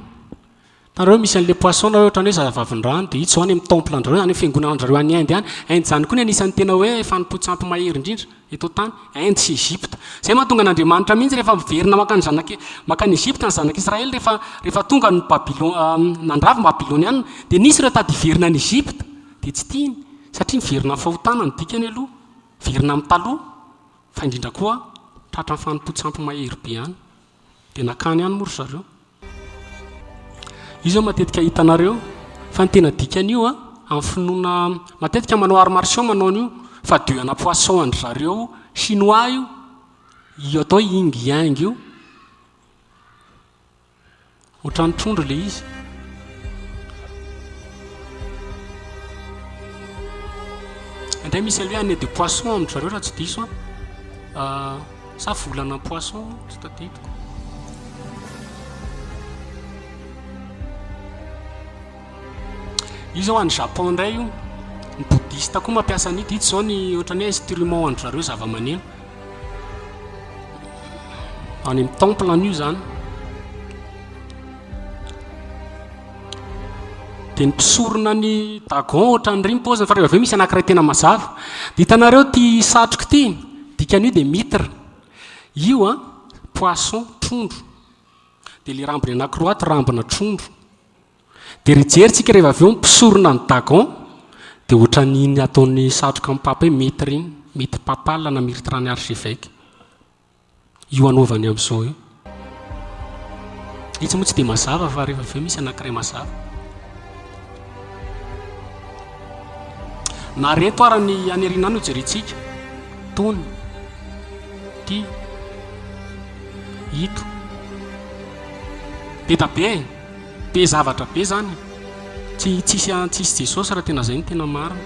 tanareo misy an'le poisson na ohatrany hoe zavavindrano dia ito zao any amin'ny temple andrareo any fiangonanandrareo any Inde any Inde zany koa ny anisan'ny tena hoe fanompo-tsampy mahery indrindra eto tany Inde sy Egypte zay mahatonga n'Andriamanitra mihitsy rehefa miverina makany Egypte ny zanak'Israely rehefa tonga ny nandravy Babyloniana dia nisy ireo tady verina ny Egypte dia tsy tiany satria miverina fahotana ny dikany aloha verina amin'ny taloha fa indrindra koa tratra ny fanompo-tsampy mahery be any dia nakany any mory zareo. Io zao matetika hitanareo fa ny tena dikan'io amin'ny finoana matetika manao arts martiaux manao an'io fa diana poisson andry zareo chinois io atao ying yang io ohatrany trondro le izy. Indray misy aloha année de poisson amindry zareo raha tsy diso sa volana poisson tsy tadidiko. Io zao any Japon indray io ny bouddhiste koa mampiasa an'ito zao ny ohatrany hoe instrument andry zareo zava-maneno any amin'ny temple an'io zany dia ny mpisorona ny Dagon ohatran'ireny paoziny fa rehefa avy eo misy anankiray tena mazava dia hitanareo ty satroka ty dikan'io dia mitre io poisson trondro dia le rambony anankiroa ty rambona trondro dia rijeritsika rehefa avy eo mpisorona ny Dagon dia ohatran'iny ataon'ny satroka amin'ny papa hoe mitre iny mitre papal na mitre ny archevêque io anaovany amin'izao io itsy moa tsy dia mazava fa rehefa avy eo misy anankiray mazava na reto ara ny anirina any ho jerentsika tony ty ito be zavatra be zany tsisy Jesosy raha tena zay ny tena marina.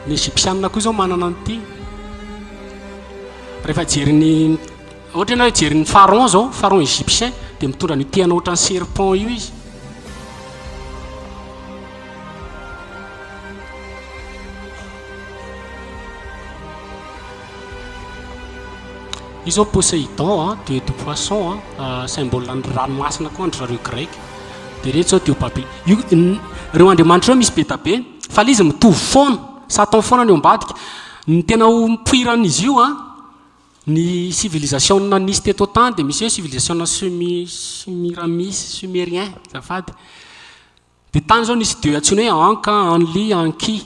Ny Egyptianina koa zao manana an'ity rehefa jeriny ohatra na hoe jeriny pharaon zao pharaon égyptien dia mitondra ny tehana ohatran'ny serpent io izy. Io zao Poséidon, dieu de poisson, symbole ny ranomasina koa andry zareo grec. Dia reto zao Théobaby. Reo andriamanitra reo misy be da be, fa ilay izy mitovy foana, Satan foana ny eo ambadika. Ny tena mipoiran'izy io ny civilisation nisy teto tany dia misy hoe civilisation sumérien zafady. Dia tany zao nisy dieu antsoina hoe Anka, Anli, Anki.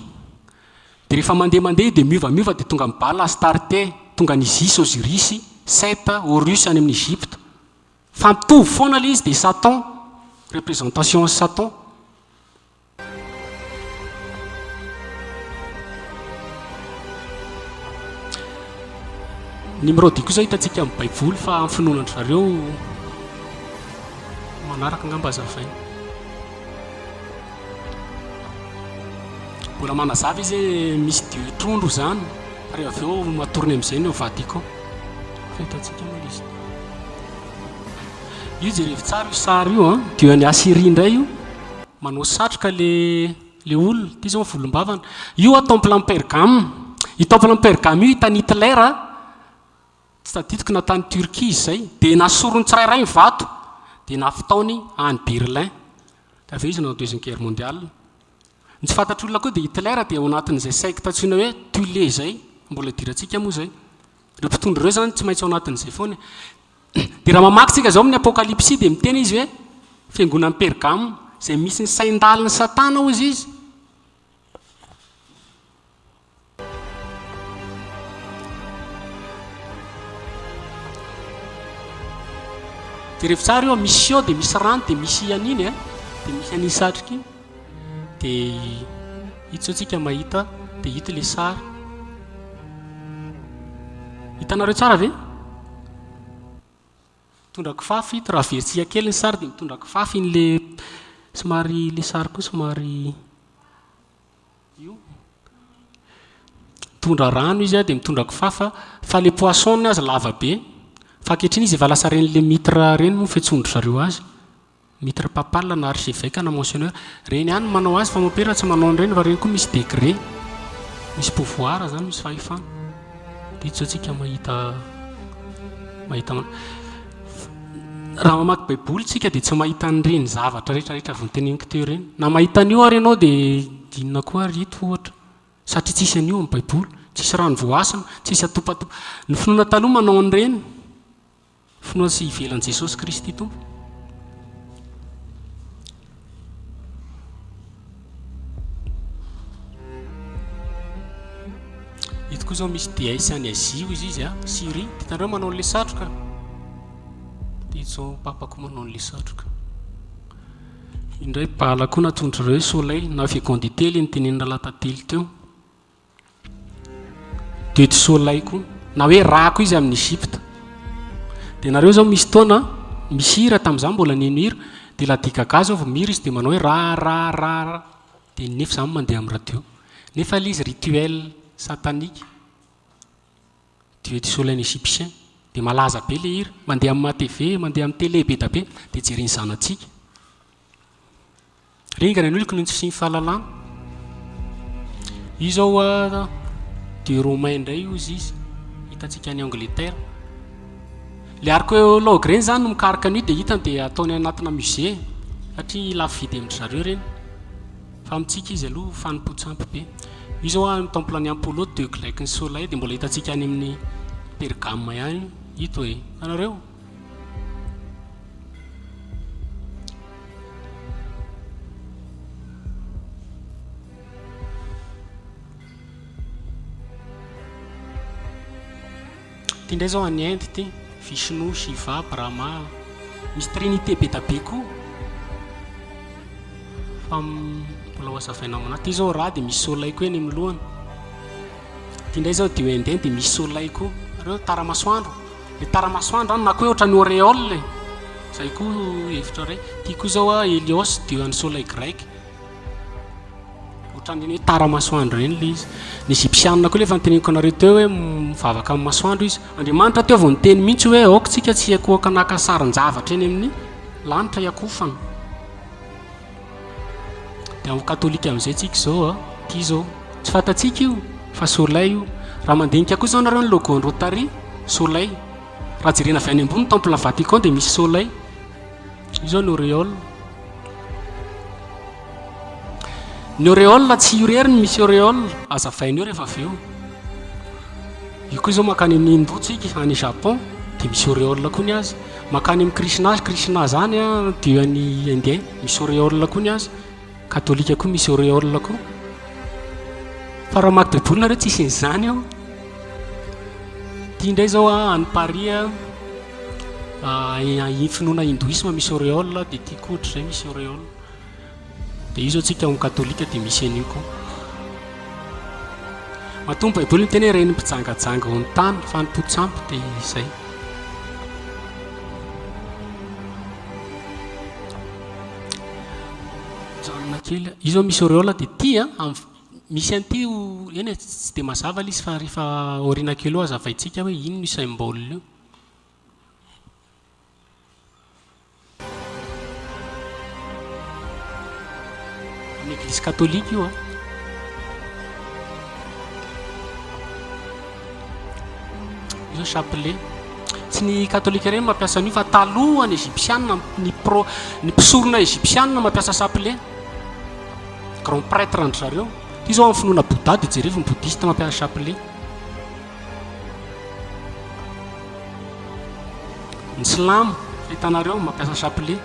Dia rehefa mandeha dia miova dia tonga mibala Astarte, tonga ny Isis, Osiris, Set, Horus any amin'ny Egypte. Fa mitovy foana ilay izy dia Satan, représentation Satan. Numéro 10 koa zao hitantsika amin'ny Baiboly fa amin'ny finoanandry zareo manaraka angamba azavaina. Mbola manazava izy misy dieu trondro zany, ary avy eo matorony amin'izay ny Vatican. Fa hitantsika moa izy. Io jerevy tsara io sary io, dieu any Assyrie indray io, manao satroka le olona, ty zao volombavana. Io temple en Pergame. I temple en Pergame io hitan'ny Hitler tsy tadidiko natany Turquie izay, dia nasorony tsirairay ny vato, dia nafitaony any Berlin. Dia avy eo izy nanao deuxième guerre mondiale. Ny tsy fantatr'olona koa dia Hitler dia ao anatin'izay secte antsoina hoe Thule zay, mbola idirantsika moa zay. Ireo mpitondra ireo zany tsy maintsy ao anatin'izay foana. Dia raha mamaky tsika zao amin'ny Apocalypse dia miteny izy hoe fiangonan'ny Pergame izay misy ny sain-daliny Satana hozy izy. Dia rehefa tsara io misy eo dia misy rano dia misy aniny dia misy aniny satroka iny. Dia hita zao tsika mahita dia hita ilay sary. Hitanareo tsara ve? Mitondra kifafa ito raha vertsika kely ny sary dia mitondra kifafa in'le somary le sary koa somary io. Mitondra rano izy dia mitondra kifafa, fa le poisson azy lava be. Fa ankehitriny izy efa lasa ren'le mitra reny moa fiantsondro zareo azy. Mitra papal na archevêque na monseigneur. Reny ihany manao azy fa mampera tsy manao an'ireny fa reny koa misy degré. Misy pouvoir zany, misy fahefana. Dia ito zao tsika mahita raha mamaky Baiboly tsika dia tsy mahita an'ireny zavatra rehetrarehetra vonteneniko teo ireny. Na mahita an'io ary ianao dia dinina koa rito ohatra. Satria tsisy an'io amin'ny Baiboly, tsisy rano voasana, tsisy atopatopa. Ny finoana taloha manao an'ireny. Finoana sy ivelan'i Jesosy Kristy tompo. Ito koa zao misy déesse any Asie izy Syrie. Hitanareo manao an'ilay satroka. Dia ito zao papa koa manao an'ilay satroka. Indray bala koa natondra ireo soleil na fécondité ilay nitenenina latately teo. Dieu du soleil koa na hoe rako izy amin'ny Egypte. Dia nareo zao misy taona misy hira tamin'izany mbola neno hira dia ladikaka zao vao mihira izy dia manao hoe ra dia nefa izany mandeha amin'ny radio. Nefa ilay izy rituel satanique Dieu du soleil égyptien dia malaza be ilay hira, mandeha amin'ny TV, mandeha amin'ny télé be da be dia jereny zanatsika. Ringana ny oloko no tsy ny fahalalana. Io zao dieu romain indray izy hitantsika any Angleterre. Le archéologue reny zany no mikarika an'io dia hitany dia ataony anatina musée satria lafo vidy amin'ny zareo reny. Fa amintsika izy aloha fanimpotsampy be. Io zao amin'ny temple any Apollo de grec ny soleil dia mbola hitantsika any amin'ny Pergame ihany ito e. Anareo ty ndray zao any Inde ty Vishnu, Shiva, Brahma, misy trinité be da be koa. Fa mbola ho azavaina amina. Ty zao raha dia misy soleil koa eny amin'ny lohany. Ty ndray zao dieu indien dia misy soleil koa. Reo taramasoandro. Le taramasoandro na koa ohatran'ny auréole. Zay koa hevitra ray. Ty koa zao Hélios, dieu an'ny soleil grec. Ohatran'ny hoe taramasoandro reny le izy. Ny Egyptianina koa le efa niteneniko anareo teo hoe mivavaka amin'ny masoandro izy. Andriamanitra teo vao niteny mihitsy hoe aoka tsika tsy akoaka naka sarin-javatra eny amin'ny lanitra iakofana. Dia amin'ny katolika amin'izay tsika zao a, ty zao tsy fantatsika io fa soleil io. Raha mandinika koa zao nareo ny logo ny Rotary, soleil. Raha jerena avy any ambony temple Vatican dia misy soleil. Io zao ny auréole. Ny auréole tsy io rery ny misy auréole, azavainio rehefa avy eo. Io koa zao makany amin'ny Hindotsika any Japon dia misy auréole koa ny azy. Makany amin'ny Krishna zany a dia any Indien misy auréole koa ny azy. Katolika koa misy auréole koa. Fa raha maky baiboly nareo tsisy izany ao. Tia indray zao any Paris finoana hindouisme misy auréole, dia tia koa ohatr'izay misy auréole. Dia io zao tsika amin'ny katolika dia misy an'io koa. Matombo baiboly miteny hoe reny mpijangajanga ho ny tany fa ny mpotsampy dia izay. Janona kely io zao misy auréole dia tia misy an'ity eny tsy dia mazava ilay izy fa rehefa aoriana kely eo azavaintsika hoe ino ny symbole io. Ny église catholique io a. Io zao chapelet. Tsy ny katolika ireny mampiasa an'io fa taloha ny égyptienne ny mpisorona égyptienne mampiasa chapelet. Grand prêtre andry zareo. Io zao amin'ny finoana Bouddha dia jereo ny bouddhiste mampiasa chapelet. Ny silamo hitanareo mampiasa chapelet.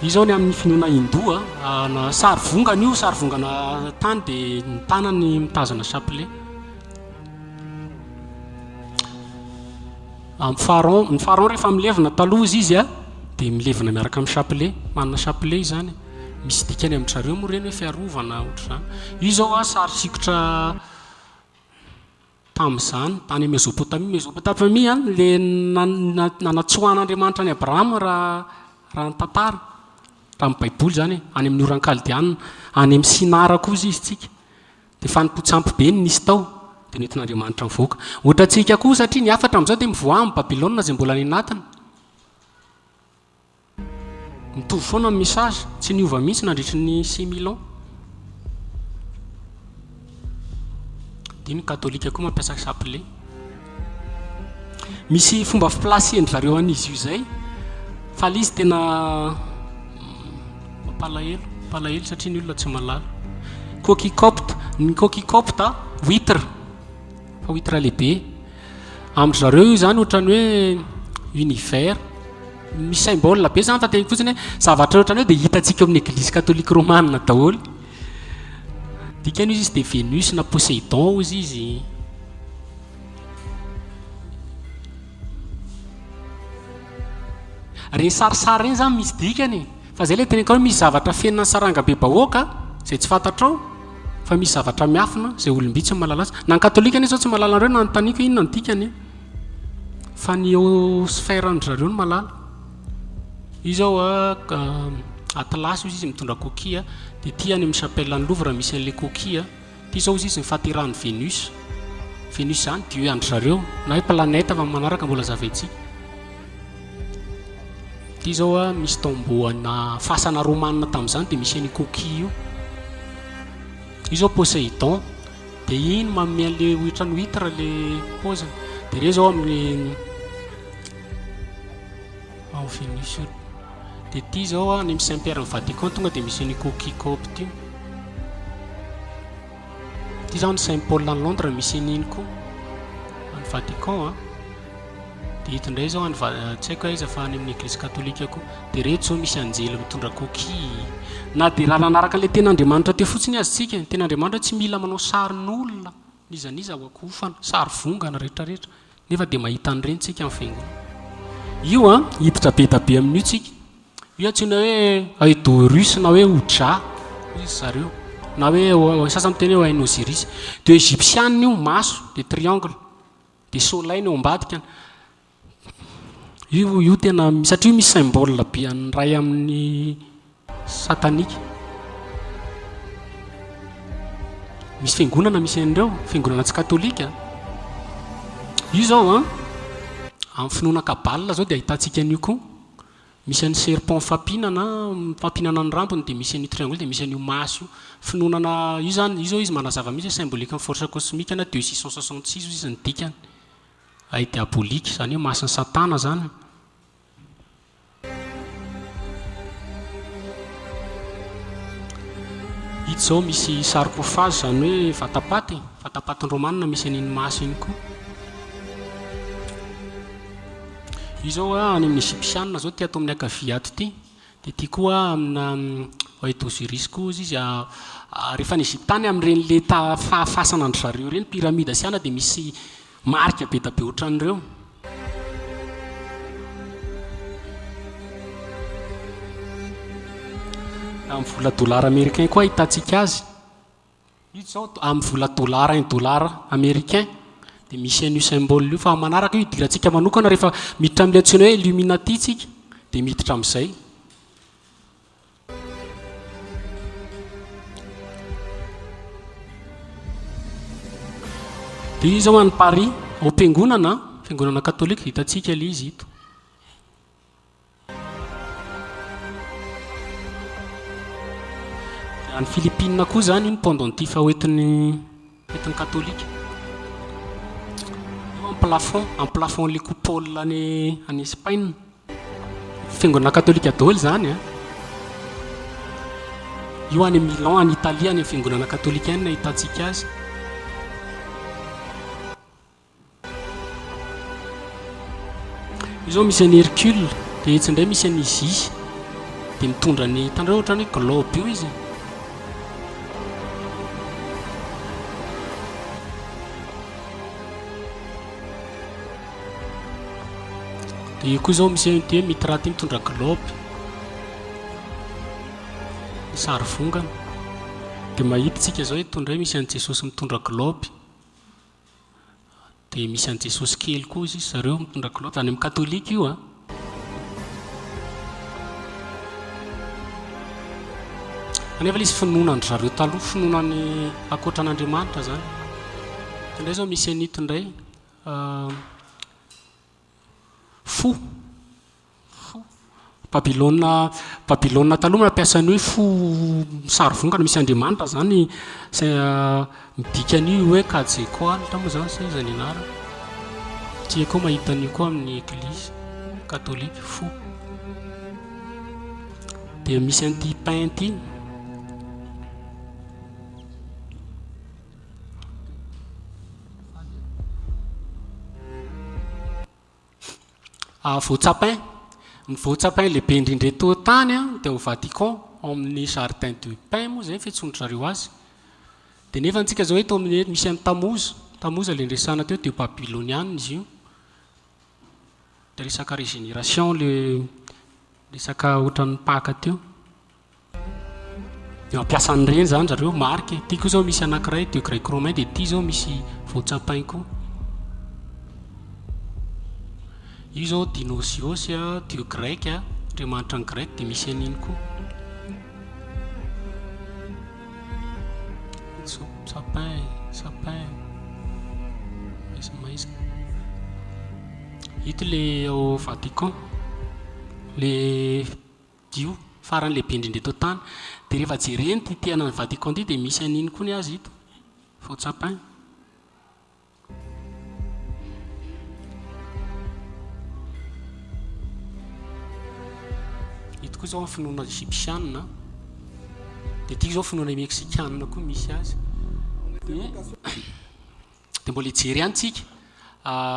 Io zao ny amin'ny finoana hindou na sary vongana io, sary vongana tany dia ny tanany mitazana chapelet. Ny pharaon rehefa milevina taloha izy dia milevina miaraka amin'ny chapelet, manana chapelet izany. Misy dikany amin'ny zareo moa ireny hoe fiarovana ohatr'izany. Io zao sary sikotra tamin'izany tany Mesopotamia le nanatsohan'Andriamanitra any Abrahama raha ny tantara. Raha amin'ny baiboly zany any amin'ny oran-kaldiana, any amin'ny Sinara koa izy tsika. Dia fa nimpotsampy be ny nisy tao dia nentin'Andriamanitra mivoaka. Ohatratsika koa satria ny afatra amin'izao dia mivoaha amin'ny Babilôna izay mbola ny anatiny. Mitovy foana ny message, tsy niova mihitsy nandritry ny 6000 ans. Dia ny katolika koa mampiasa chapelet. Misy fomba fiplasiany zareo an'izy io zay, fa ilay izy tena palahelo satria ny olona tsy malala. Coquille copte, ny coquille copte huître, fa huître lehibe. Amin'ny zareo io zany ohatrany hoe univers. Misy symbole be zany fa tena fotsiny hoe zavatra ohatrany hoe dia hitantsika amin'ny église catholique romane daholo. Dikany izy dia Vénus na Poséidon izy. Reny sarisary reny zany misy dikany. Fa zay ilay teneniko hoe misy zavatra fenina saranga be bahoaka izay tsy fantatrao, fa misy zavatra miafina izay olom-bitsy malala azy. Na ny katolika anie zao tsy malala an'ireo na nytaniko inona ny dikany, fa ny sphère ny zareo no malala. Io zao atlas izy mitondra coquille dia ity any amin'ny chapelle ny Louvre misy an'ilay coquille. Ity zao izy nifaterahan'ny Vénus. Vénus zany dieu andry zareo na hoe planète fa manaraka mbola zavaintsika. Ity zao misy tombeau na fasana romanina tamin'izany dia misy an'io coquille io. Io zao Poséidon dia iny manome an'ilay ohatrany huître ilay poziny. Dia ireo zao amin'ny Vénus. Dia ity zao any amin'ny Saint-Pierre Vatican tonga dia misy an'io coquille copte io. Ity zao ny Saint Paul à Londres misy an'iny koa any Vatican. Dia hito indray zao tsy haiko iza fa any amin'ny église katolika koa. Dia reto zao misy anjely mitondra coquille. Na dia raha nanaraka ilay ten'Andriamanitra teo fotsiny azitsika, ny ten'Andriamanitra tsy mila manao sarin'olona nizaniza ho akofana, sary vongana rehetrarehetra, nefa dia mahita an'ireny tsika amin'ny fiangonana. Io hiditra be da be amin'io tsika. Io antsoina hoe Aedorus na hoe Oja izy zareo, na hoe sasany miteny hoe Haine Osiris. Dia égyptienne io maso, dia triangle, dia soleil ny ao ambadika. Io tena satria misy symbole be an'ny ray amin'ny satanika. misy fiangonana misy an'ireo fiangonana tsy katolika. Io zao a amin'ny finoana kabala zao dia ahitantsika an'io koa. Misy an'ny serpent fampinana ny rambony, dia misy an'io triangle dia misy an'io maso. Finoanana io zany, io zao izy manazava mihitsy symbolique ny force cosmique na 2666 izy ny dikany. Ay diabolique zany hoe mason'ny satana zany. Hita zao misy sarcophage zany hoe vatapatiny romanina misy an'iny maso iny koa. Io zao any amin'ny égyptianina zao ty atao amin'ny ankavia ato ty. Dia ty koa amina White Osiris koa izy rehefa ny Egyptany amin'ireny le fasana andry zareo reny pyramide siana dia misy marika be da be ohatran'ireo. Amin'ny vola dollara américain koa hitantsika azy. Io zao amin'ny vola dollara, un dollara américain dia misy an'io symbole io. Fa manaraka io idirantsika manokana rehefa miditra amin'ilay antsoina hoe Illuminati tsika dia miditra amin'izay. Dia io zao any Paris ao fiangonana katolika hitantsika ilay izy ito. Any Philippines koa zany iny pendentif hoentin'ny katolika. En plafond le coupole any Espagne. Fiangonana katolika daholo zany. Io any Milan any Italie any fiangonana katolika any hitantsika azy. Io zao misy an'ny Hercule, dia etsy indray misy an'ny Isis, dia mitondra ny hitandrao ohatran'ny globe io izy. Dia io koa zao misy an'ity mitra ty mitondra globe, sary vongana. Dia mahitatsika zao hitondra misy an'i Jesosy mitondra globe. Dia misy an'i Jesosy kely koa izy zareo mitondra globe any amin'ny katolika io. Kanefa ilay izy finoanandry zareo taloha, finoanany ankoatran'Andriamanitra zany. Indray zao misy an'ito indray fo Babylone taloha mampiasa an'io hoe fo sary vongana misy Andriamanitra zany midika an'io hoe Quetzalcoatl moa zany say zany anarany. Tia koa mahita an'io koa amin'ny église katolika fo. Dia misy an'ity pain ity. Voatsapin. Ny voatsapin lehibe indrindra eto tany dia au Vatican amin'ny jardin de pain moa zay fiantsoany zareo azy. Dia nefa antsika zao eto amin'ny misy an'ny tamoza le ndresana teo dia babyloniana izy io. Dia resaka régénération le resaka ohatran'ny paka teo. Dia mampiasa an'ireny zany zareo marika. Ty koa zao misy anankiray dieu grec romain, dia ty zao misy voatsapin koa. Io zao Dionysios dieu grec, andriamanitra ny grec, dia misy an'iny koa. Sapin. Ito le au Vatican, le dio farany lehibe indrindra eto tany. Dia rehefa jereny ty tehana ny Vatican ty dia misy an'iny koa ny azy ito, voatsapin. Ito koa zao finoana égyptianina. Dia ity zao finoana mexicaine koa misy azy. Dia mbola hijery ihany tsika.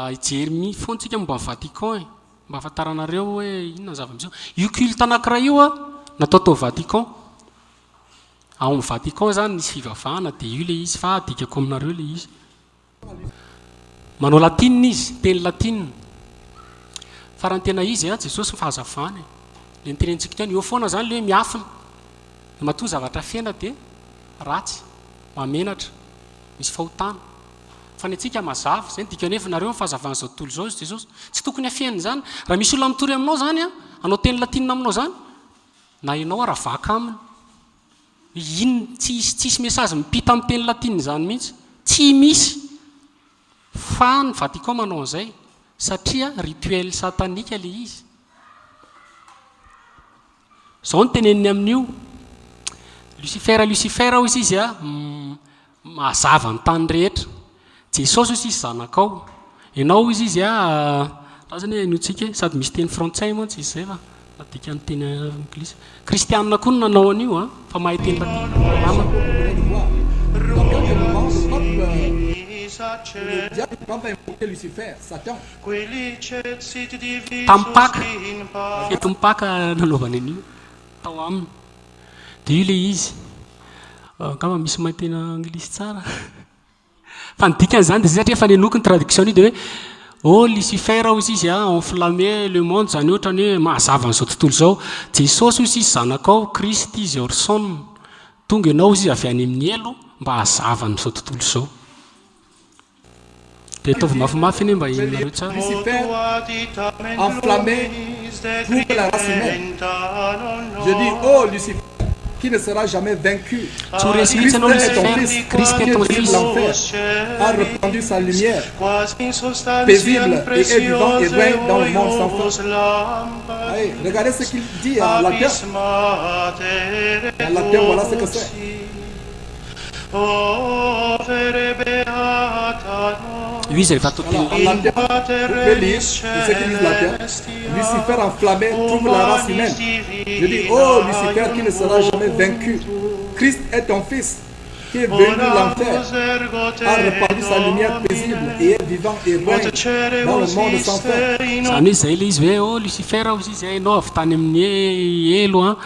Hijery mifontsika momba ny Vatican mba ahafantaranareo hoe inona ny zava-misy. Io culte anankiray io natao tao Vatican. Ao amin'ny Vatican zany nisy fivavahana, dia io le izy fa adikako aminareo le izy. Manao latinina izy, teny latinina. Farany tena izy Jesosy ny fahazavany. Le nitenentsika teny eo foana zany le hoe miafina. Matoa zavatra fiaina dia ratsy, mamenatra, misy fahotana. Fa ny antsika mazava, izay dika nefa nareo ny fahazavana izao tontolo izao Jesosy. Tsy tokony hafiaina zany. Raha misy olona mitory aminao zany, anao teny latinina aminao zany, na ianao raha vaka aminy. ino tsisy message mipita amin'ny teny latine zany mihitsy, tsy misy. Fa ny Vatican manao an'izay satria rituel satanika le izy. Zao ny teneniny amin'io Lucifer hozy izy mazava ny tany rehetra. Jesosy hozy izy zanakao. Ianao izy izy raha zany hoe inotsika sady misy teny frantsay mantsy izy zay fa adika ny teny anglisy. Kristianina koa no nanao an'io fa mahay teny tampaka fety mipaka nanaovany an'io tao aminy. Dia io le izy kama misy mahay teny anglisy tsara. Fa ny dikan'izany dia satria efa nenoky ny traduction io dia hoe Lucifer hozy izy enflammé le monde, zany ohatrany hoe mahazava an'izao tontolo izao. Jesosy hozy izy zanakao, Kristy izy orson, tonga ianao izy avy any amin'ny elo mba hazava an'izao tontolo izao. Dia ataovy mafimafy iny mba inonareo tsara. Lucifer enflammé trouble la race humaine. Je dis, oh Lucifer, qui ne sera jamais vaincu. Christ est ton fils, Christ est ton fils. L'enfer a répandu sa lumière paisible et est vivant et règne dans le monde sans fin. Allez, regardez ce qu'il dit à la terre. À la terre, voilà ce que c'est. Lui, il va tout Lucifer enflammé trouve la race humaine. Je dis, oh Lucifer qui ne sera jamais vaincu. Christ est ton fils qui est venu de l'enfer, a répandu sa lumière paisible et est vivant et règne dans le monde sans fin. Zany izay le izy hoe Lucifer hozy izy ianao avy tany amin'ny elo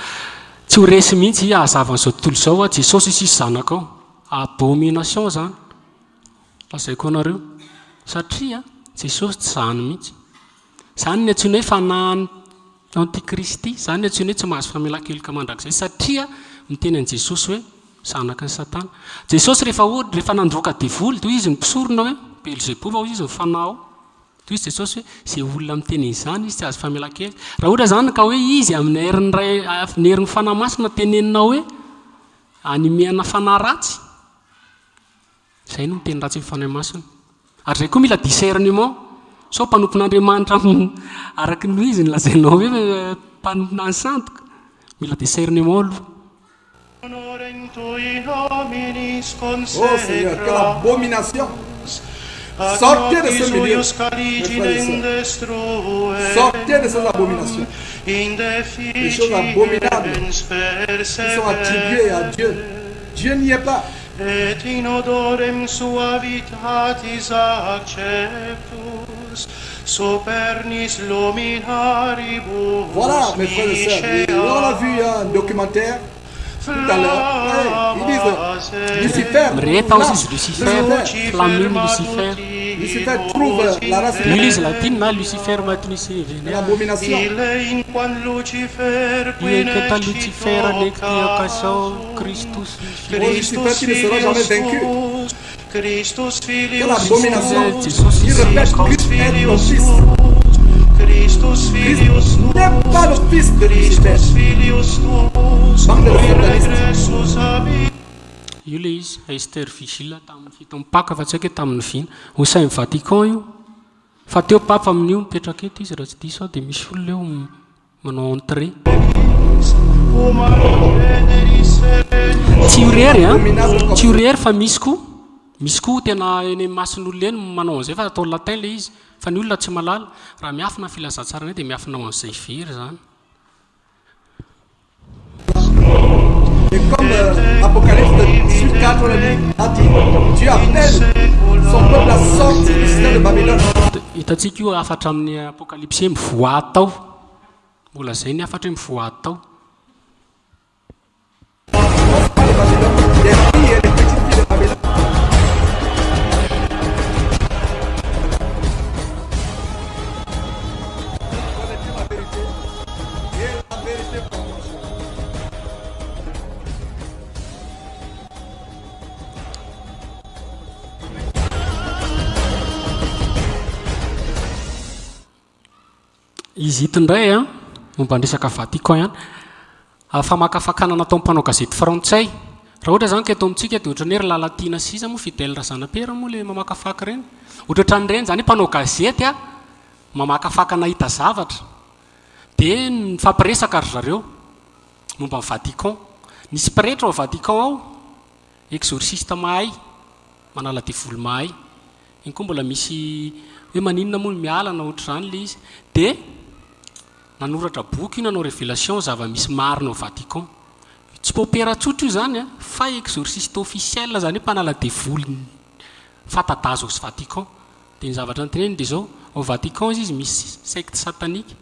tsy ho resy mihitsy hazava an'izao tontolo izao Jesosy izy zanakao. Abomination zany lazaiko anareo satria Jesosy tsy zany mihitsy. Zany ny antsoina hoe fanahy antikristy, zany ny antsoina hoe tsy mahazo famela-keloka mandrakizay satria miteny an'i Jesosy hoe zanaka ny Satana. Jesosy rehefa nandroaka devoly toy izy nipisorona hoe Belzebova hozy izy mifanao. Toy izy Jesosy hoe zay olona miteny izany izy tsy azo famela-keloka. Raha ohatra zany ka hoe izy amin'ny herin'ny fanahy masina teneninao hoe animehana fanahy ratsy, zay no miteny ratsy amin'ny fanahy masina. Ary zay koa mila discernement. So mpanompon'Andriamanitra araky ny izy nolazainao hoe mpanompon'ny santoka, mila discernement aloha. Oh Seigneur, quelle abomination! Sortez de ce milieu, sortez de ces abominations. Des choses abominables qui sont attribuées à Dieu. Dieu n'y est pas. Et in odorem suavitatis acceptus supernis luminaribus. Voilà, mes frères et sœurs, on a vu un documentaire tout à l'heure. Ils disent Lucifer, Lucifer trouve la race humaine l'abomination. Lucifer qui ne sera jamais vaincu. Quelle abomination. Il répète, Christ est ton fils. Christ n'est pas le fils de Lucifer. Bande de satanistes. Io le izy Esther Vigile tamin'ny fito mipaka fa tsy haiko hoe tamin'ny vina hosay ny Vatican io fa teo papa amin'io mipetraka eto izy raha tsy diso dia misy olona eo manao entrée tsy horery fa misy koa tena eny masin'olona eny manao an'izay fa atao latin le izy fa ny olona tsy malala raha miafina filazantsara ny dia miafina man'izay very zany. Et comme Apocalypse 4 a dit, Dieu appelle son peuple à sortir du système de Babylone. Hitantsika io afatra amin'ny Apocalypse mivoa tao. Mbola zay ny afatra mivoa tao. Izy ito ndray momba andresaka Vatican ihany famakafakana natao mpanao gazety frantsay. Raha ohatra zany ka eto amintsika dia ohatra ny hoe lalatina sisa moa fidèle razanapera moa le mamakafaka reny. Ohatra ohatran'ireny zany mpanao gazety mamakafaka nahita zavatra. Dia mifampiresaka ry zareo momba ny Vatican. Nisy pretra ao Vatican ao, exorciste mahay, manala devoly mahay. Iny koa mbola misy hoe maninona moa miala na ohatra zany le izy. Dia nanoratra boky nanao révélation zava-misy marina ao Vatican. Tsy popera tsotra io zany fa exorciste officiel zany mpanala devoly fanta-daza ao Vatican. Dia ny zavatra nyteneny dia zao ao Vatican izy misy secte satanique.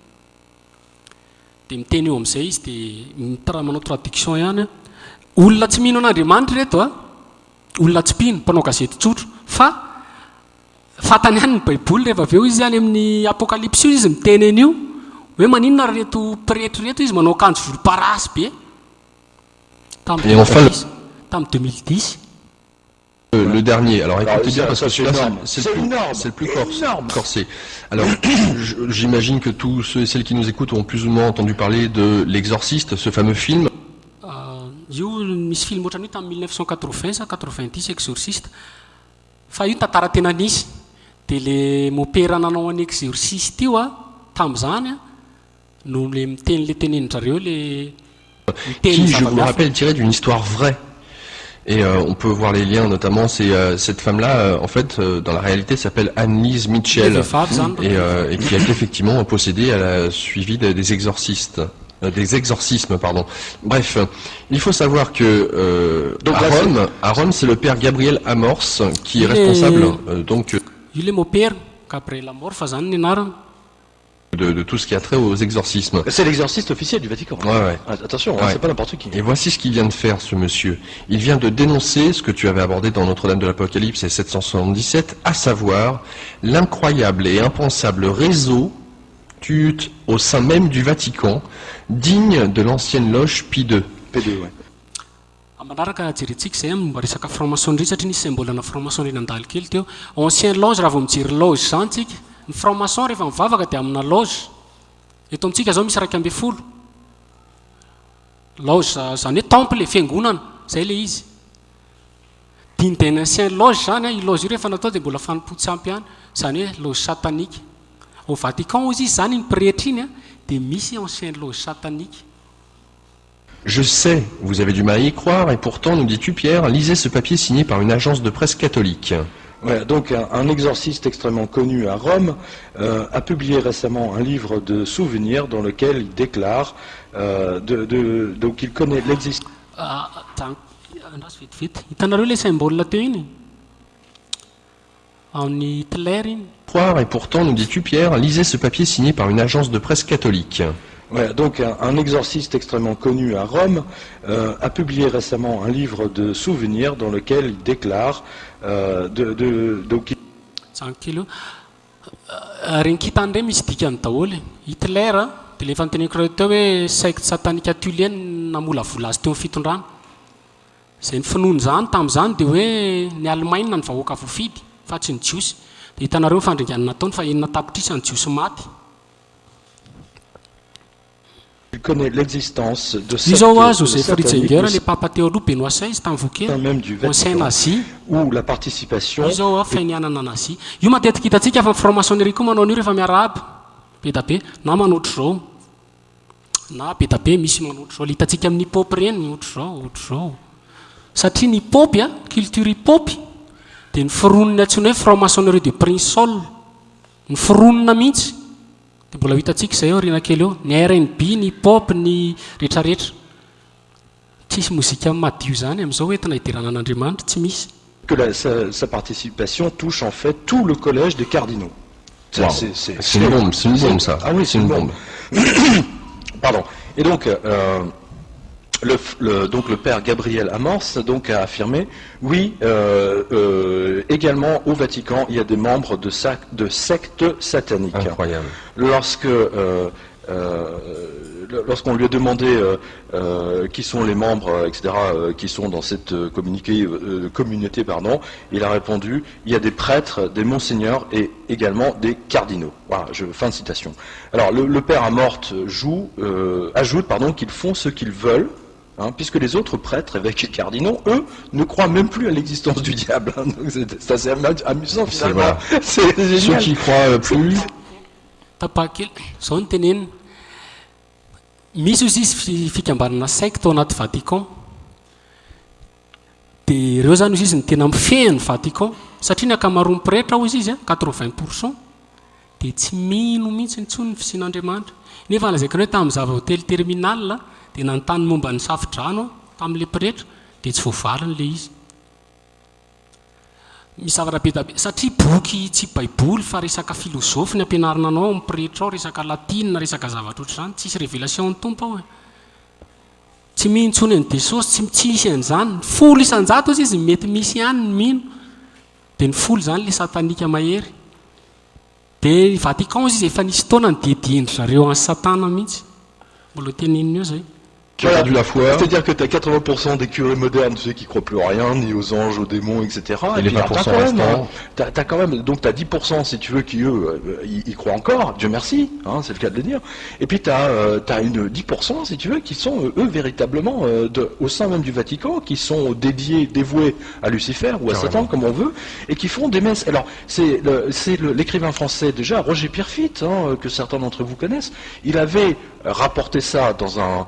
Dia miteny eo amin'izay izy dia manao traduction ihany. Olona tsy mino an'Andriamanitra reto olona tsy mpino mpanao gazety tsotra fa fantany ihany ny baiboly rehefa avy eo izy any amin'ny apokalypsy io izy miteny an'io hoe maninona reto pretra reto izy manao akanjo volomparasy be tamin'ny 2010. Le dernier, alors écoutez bien parce que celui-là c'est le plus corsé. Alors j'imagine que tous ceux et celles qui nous écoutent ont plus ou moins entendu parler de L'Exorciste, ce fameux film. Io misy film ohatran'io tamin'ny 1980 sa 90 exorciste. Fa io tantara tena nisy. Dia le mopera nanao an'ny exorciste io tamin'izany no le miteny le tenenin-jareo le qui, je vous le rappelle, tiré d'une histoire vraie. Et on peut voir les liens, notamment, c'est cette femme-là, en fait, dans la réalité, s'appelle Annelise Mitchell, et qui a été effectivement possédée, elle a suivi des exorcismes, pardon. Bref, il faut savoir que à Rome, c'est le père Gabriel Amorce qui est responsable, donc, de tout ce qui a trait aux exorcismes. C'est l'exorciste officiel du Vatican. Ouais. Attention, c'est pas n'importe qui. Et voici ce qu'il vient de faire, ce monsieur. Il vient de dénoncer ce que tu avais abordé dans Notre-Dame de l'Apocalypse et 777, à savoir l'incroyable et impensable réseau culte au sein même du Vatican, digne de l'ancienne loge Pie II. Manaraka jerentsika izay momba resaka franc-maçonnerie satria nisy symbolana franc-maçonnerie nandalo kely teo. Ancien loge raha vao mijery loge zany tsika. Ny franc-maçon rehefa mivavaka dia amina loge. Eto amintsika zao misy 200. Loge zany hoe temple fiangonana, zay le izy. Digne d'un ancien loge zany io loge io rehefa natao dia mbola fanompotsy ampy ihany, zany hoe loge satanique. Au Vatican izy zany ny pretra iny dia misy ancien loge satanique. Je sais, vous avez du mal à y croire, et pourtant, nous dis-tu Pierre, lisez ce papier signé par une agence de presse catholique. Ouais, donc un exorciste extrêmement connu à Rome a publié récemment un livre de souvenirs dans lequel il déclare donc il connaît l'existence. Hitanareo le symbole teo iny amin'ny Hitler iny. Croire, et pourtant, nous dis-tu Pierre, lisez ce papier signé par une agence de presse catholique. Ouais, donc un exorciste extrêmement connu à Rome a publié récemment un livre de souvenirs dans lequel il déclare donc renkitany ndray misy dikany daholo. Hitler dia le fanteneniko reo teo hoe secte satanique tulienne namolavola azy teo amin'ny fitondrana. Izay ny finoany zany tamin'izany dia hoe ny Allemagne ny vahoaka voafidy fa tsy ny jiosy. Dia hitanareo fandringanana nataony fa enina tapitrisa ny jiosy maty. Il connaît l'existence de les papas théologues Benoît XVI même du Vatican ou la participation nazi. Io matetika hitantsika fa franc-maçonnerie koa manao an'io rehefa miarahaba. Be da be na manotro zao. Na be da be misy manotro zao. Hitantsika amin'ny hip-hop reny ohatra zao. Satria ny hip-hop culture hip-hop dia ny fironona antsoina hoe franc-maçonnerie de Prince Saul. Ny fironona mihitsy. Mbola hitantsika izay aoriana kely eo, ny R&B, ny pop, ny rehetrarehetra. Tsisy mozika madio zany amin'izao entina hidirana an'Andriamanitra, tsy misy. Que sa participation touche en fait tout le collège des cardinaux. Wow. C'est une bombe ça. Ah oui, c'est une bombe. Pardon. Et donc le père Gabriel Amorce donc a affirmé, oui, également au Vatican, il y a des membres de sectes sataniques. Incroyable. Lorsque lorsqu'on lui a demandé qui sont les membres, etc., qui sont dans cette communauté, pardon, il a répondu, il y a des prêtres, des monseigneurs et également des cardinaux. Voilà, fin de citation. Alors, le père Amort ajoute qu'ils font ce qu'ils veulent, puisque les autres prêtres, évêques et cardinaux, eux, ne croient même plus à l'existence du diable. Donc c'est assez amusant, finalement. C'est génial. Ceux qui croient plus... Misy izy izy fikambanana secte tao anaty Vatican dia ireo zany izy ny tena mifehy ny Vatican satria ny ankamaroan'ny pretra ao izy 80% dia tsy mino mihitsy intsony ny fisian'Andriamanitra nefa lazaiko hoe tamin'ny zava-hotely terminal dia nanontany momba ny safidrano tamin'ilay pretra dia tsy voavaliny ilay izy misy zavatra be dabe satria boky tsy baiboly fa resaka filozofy ny ampianarina anao amin'ny pretra ao resaka latina resaka zavatra ohatr'izany tsisy révélation ny tompo ao tsy mihintsony ny Jesosy tsy misy an'izany folo isan-jato izy mety misy ihany ny mino dia ny folo zany ilay satanika mahery dia ny Vatican izy efa nisy taona ny diediendry zareo an'ny satana mihitsy mbola teneniny eo zay. Qui a perdu la foi. C'est-à-dire que tu as 80% des curés modernes, ceux qui croient plus à rien, ni aux anges, aux démons, etc. Et les 20% restants. T'as quand même, donc tu as 10%, si tu veux, qui eux, y croient encore, Dieu merci, c'est le cas de le dire. Et puis tu as une 10%, si tu veux, qui sont, eux, véritablement, au sein même du Vatican, qui sont dévoués à Lucifer ou à Satan, comme on veut, et qui font des messes. Alors, c'est l'écrivain français, déjà, Roger Pierrefitte, que certains d'entre vous connaissent, il avait rapporté ça dans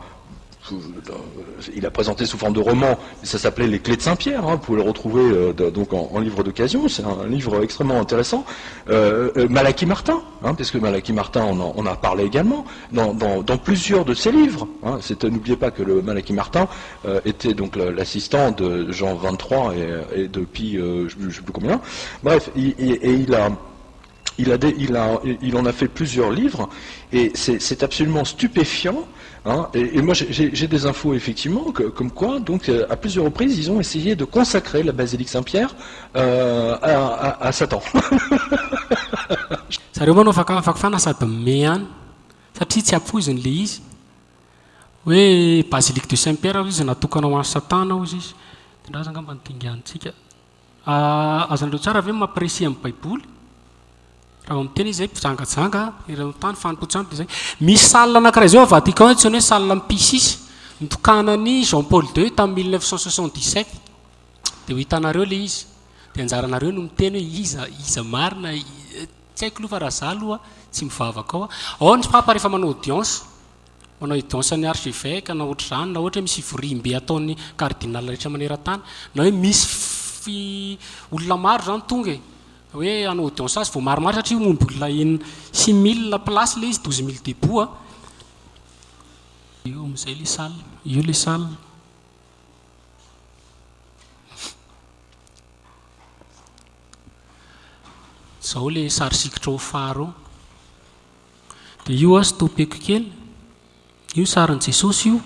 il a présenté sous forme de roman, ça s'appelait Les Clés de Saint-Pierre, vous pouvez le retrouver donc en livre d'occasion, c'est un livre extrêmement intéressant. Malachi Martin, puisque Malachi Martin on a parlé également, dans plusieurs de ses livres. N'oubliez pas que le Malachi Martin était donc l'assistant de Jean 23 et de Pie, je ne sais plus combien. Bref, il en a fait plusieurs livres, et c'est absolument stupéfiant. Et moi j'ai des infos effectivement comme quoi donc à plusieurs reprises ils ont essayé de consacrer la basilique Saint-Pierre à Satan. Zareo manao afaka fanasady mey ihany satria tsy ampoizin'le izy hoe basilique de Saint-Pierre izy natokana ho an'ny satana ao izy tindraza angamba ny tingantsika azanareo tsara ve mampiresie amin'ny baiboly raha miteny izy zay mpijangajanga ireo tany fanompotsano dia zay misy salina anankiray zao Vatican tsy hoe salina Pie nitokanany Jean Paul II tamin'ny 1977 dia ho hitanareo le izy dia anjaranareo no miteny hoe iza marina tsy haiko aloha fa raha za aloha tsy mivavaka ao ny papa rehefa manao audience ny archevêque na ohatr'izany na ohatra hoe misy vorimbe ataon'ny cardinal rehetra maneran-tany na hoe misy olona maro zany tonga hoe anao audience azy vao maromaro satria momby olona 6000 place le izy 12000 debout io am'izay le salle io le salle zao le sary sikotra ho faro dia io sy topeko kely io sarin'i Jesosy io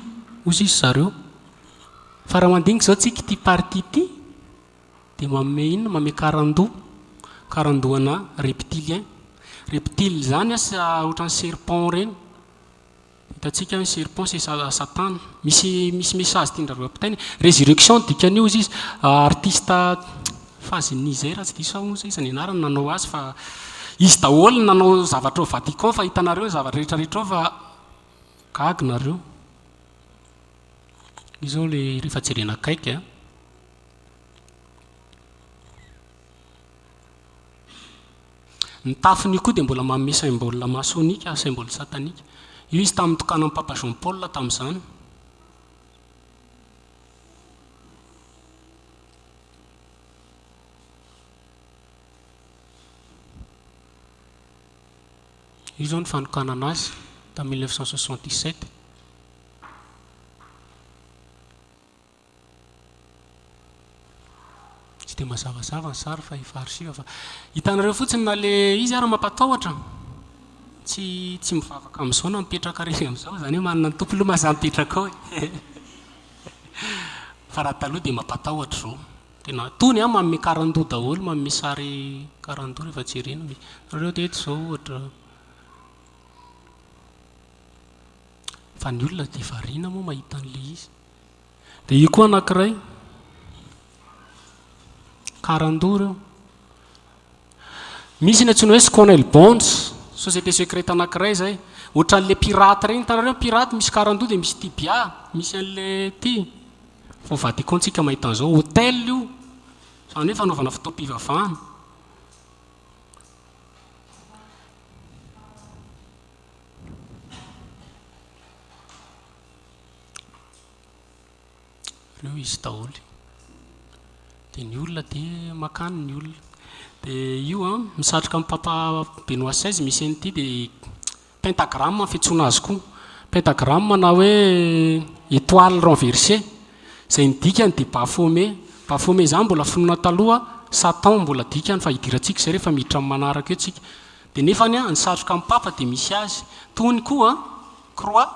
ozy izy zareo fa raha mandinika zao tsika ty parti ty dia manome inona manome karandohana reptilien reptile zany ohatran'ny serpent reny hitatsika ny serpent c'est satana misy message tiandrareo ampitainy résurrection dikan'io izy artiste Fazini zay raha tsy diso aho izy nianarana nanao azy fa izy daholo nanao zavatra ao Vatican fa hitanareo zavatra rehetrarehetra ao fa gagy nareo io zao le rehefa jerena akaiky ny tafin'io koa dia mbola manome symbole masonika symbole satanika io izy tamin'ny tokana amin'ny papa Jean Paul tamin'izany io zao ny fanokana anazy tamin'ny 1967 tsy dia mazavazava ny sary fa efa arsiva fa hitanareo fotsiny na le izy ary mampatahotra tsy mivavaka amin'izao na mipetraka reny amin'izao zany hoe manana ny tompo loha maza mipetraka ao fa raha taloha dia mampatahotra zao tena tony manome karandoha daholo manome sary karandoha rehefa jerena reo teto zao ohatra fa ny olona dia variana moa mahita an'ilay izy. Dia io koa anankiray karandoa reo. Misy ny antsoina hoe Sconel Bonds, société secrète anankiray zay. Ohatran'le pirate regny, hitanareo pirate misy karandoa dia misy tibia, misy an'le ty. Fa vadiko antsika mahita an'izao hôtel io. Zany hoe fanaovana fotoam-pivavahana. Reo izy daholo. Dia ny olona dia makany ny olona. Dia io misatroka amin'ny papa Benoît XVI misy an'ity dia pentagramme fiantsoana azy koa. Pentagramme na hoe étoile renversée. Izay ny dikany dia Baphomet. Baphomet zany mbola finoana taloha, Satan mbola dikany fa hidirantsika izay rehefa miditra amin'ny manaraka eo tsika. Dia nefany ny satroka amin'ny papa dia misy azy. Toy koa croix,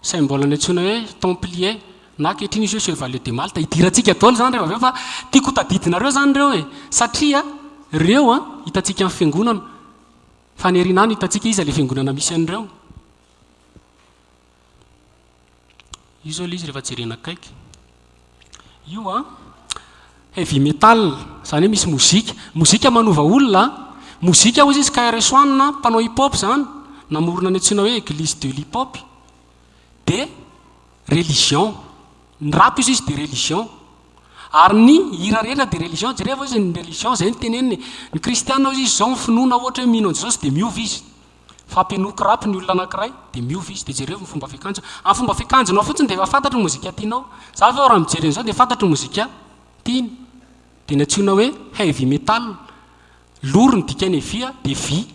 symbole ny antsoina hoe templier. Na ankehitriny izy hoe chevalier de Malte, hidirantsika daholo zany rehefa avy eo fa tiako tadidinareo zany reo e. Satria reo hitantsika amin'ny fiangonana. Fa ny herinany hitantsika izy ilay fiangonana misy an'ireo. Io zao izy rehefa jerena akaiky. Io heavy metal, zany hoe misy mozika. Mozika manova olona. Mozika hozy izy KRS-One na mpanao hip-hop zany. Namorona ny antsoina hoe église de l'hip-hop. Dia religion. Ny rap izy dia religion. Ary ny hira rehetra dia religion. Jereva izy ny religion zay ny teneniny. Ny kristianina izy zao ny finoana ohatra hoe mino an'Jesosy dia miova izy. Fampinoky rap ny olona anankiray dia miova izy. Dia jereva ny fomba fiakanjo. Amin'ny fomba fiakanjonao fotsiny dia efa fantatry ny mozika tianao. Za fa raha mijery an'izao dia fantatry ny mozika tiany. Dia ny antsoina hoe heavy metal. Loro ny dikany heavy dia vy.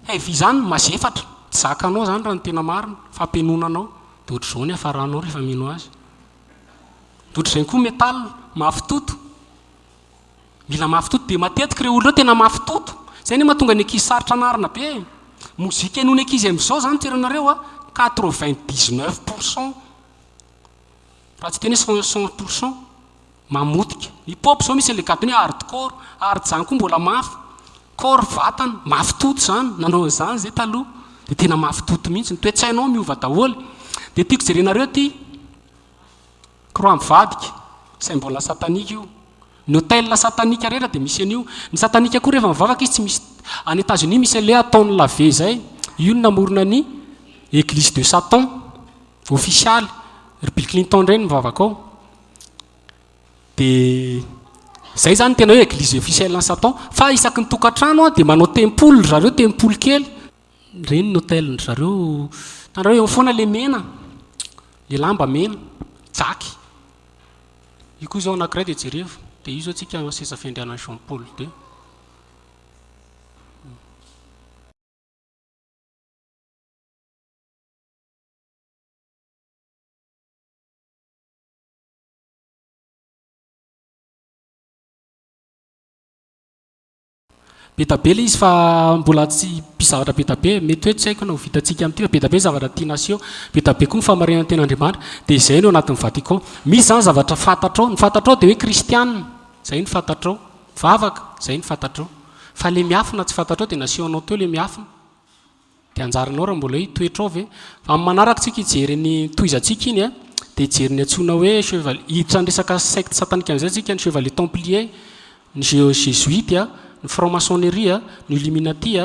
Heavy zany mazefatra. Zakanao zany raha ny tena marina. Fampianonanao. Dia ohatr'izao ny hafaranao rehefa mino azy. Ohatr'izay koa metal, mafy toto. Mila mafy toto dia matetika ireo olona tena mafy toto. Izay ny mahatonga ny ankizy sarotra anarina be. Mozika noho ny ankizy amin'izao zany tseranareo 99%. Raha tsy teny 100% mamotika. Hip-hop zao misy an'ilay gadony hardcore, hard zany koa mbola mafy. Corps vatana, mafy toto zany, nanao an'izany zay taloha. Dia tena mafy toto mihitsy, ny toe-tsainao miova daholo. Dia tiako jerenareo ty croix mivadika, symbole satanika io. Ny hôtel satanika rehetra dia misy an'io. Ny satanika koa rehefa mivavaka izy tsy misy. Any États-Unis misy an'ilay ataony lavé zay. Io ny namorona ny église de Satan official. Bill Clinton ireny mivavaka ao. Dia zay zany tena hoe église officielle ny Satan. Fa isaky ny tokantrano dia manao tempoly zareo, tempoly kely. Reny ny hôtel zareo. Tanareo eo foana le mena, le lamba mena, jaky. Io koa zao anankiray dia jereva. Dia io zao tsika seza fiandriana Jean Paul II. Betabe le izy fa mbola tsy mpizavatra betabe, mety hoe tsy haiko na ho vitantsika amin'ity fa betabe zavatra tianasio. Betabe koa ny famarinana tena Andriamanitra. Dia izay no anatin'ny Vatican. Misy zany zavatra fantatrao. Ny fantatrao dia hoe kristianina. Zay ny fantatrao. Vavaka, zay ny fantatrao. Fa le miafina tsy fantatrao dia nasionao teo le miafina. Dia anjaranao raha mbola toetrao ve. Fa amin'ny manaraka tsika hijery ny toizantsika iny dia hijery ny antsoina hoe chevalier. Hiditra ny resaka secte satanika amin'izay tsika ny chevalier templier, ny jésuite, ny franc-maçonnerie, ny Illuminati,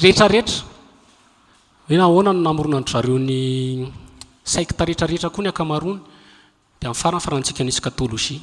rehetrarehetra. Hoe nahoana no namorona zareo ny secte rehetrarehetra koa ny akamarony. Dia amin'ny farany farantsika nisy katôlôzia.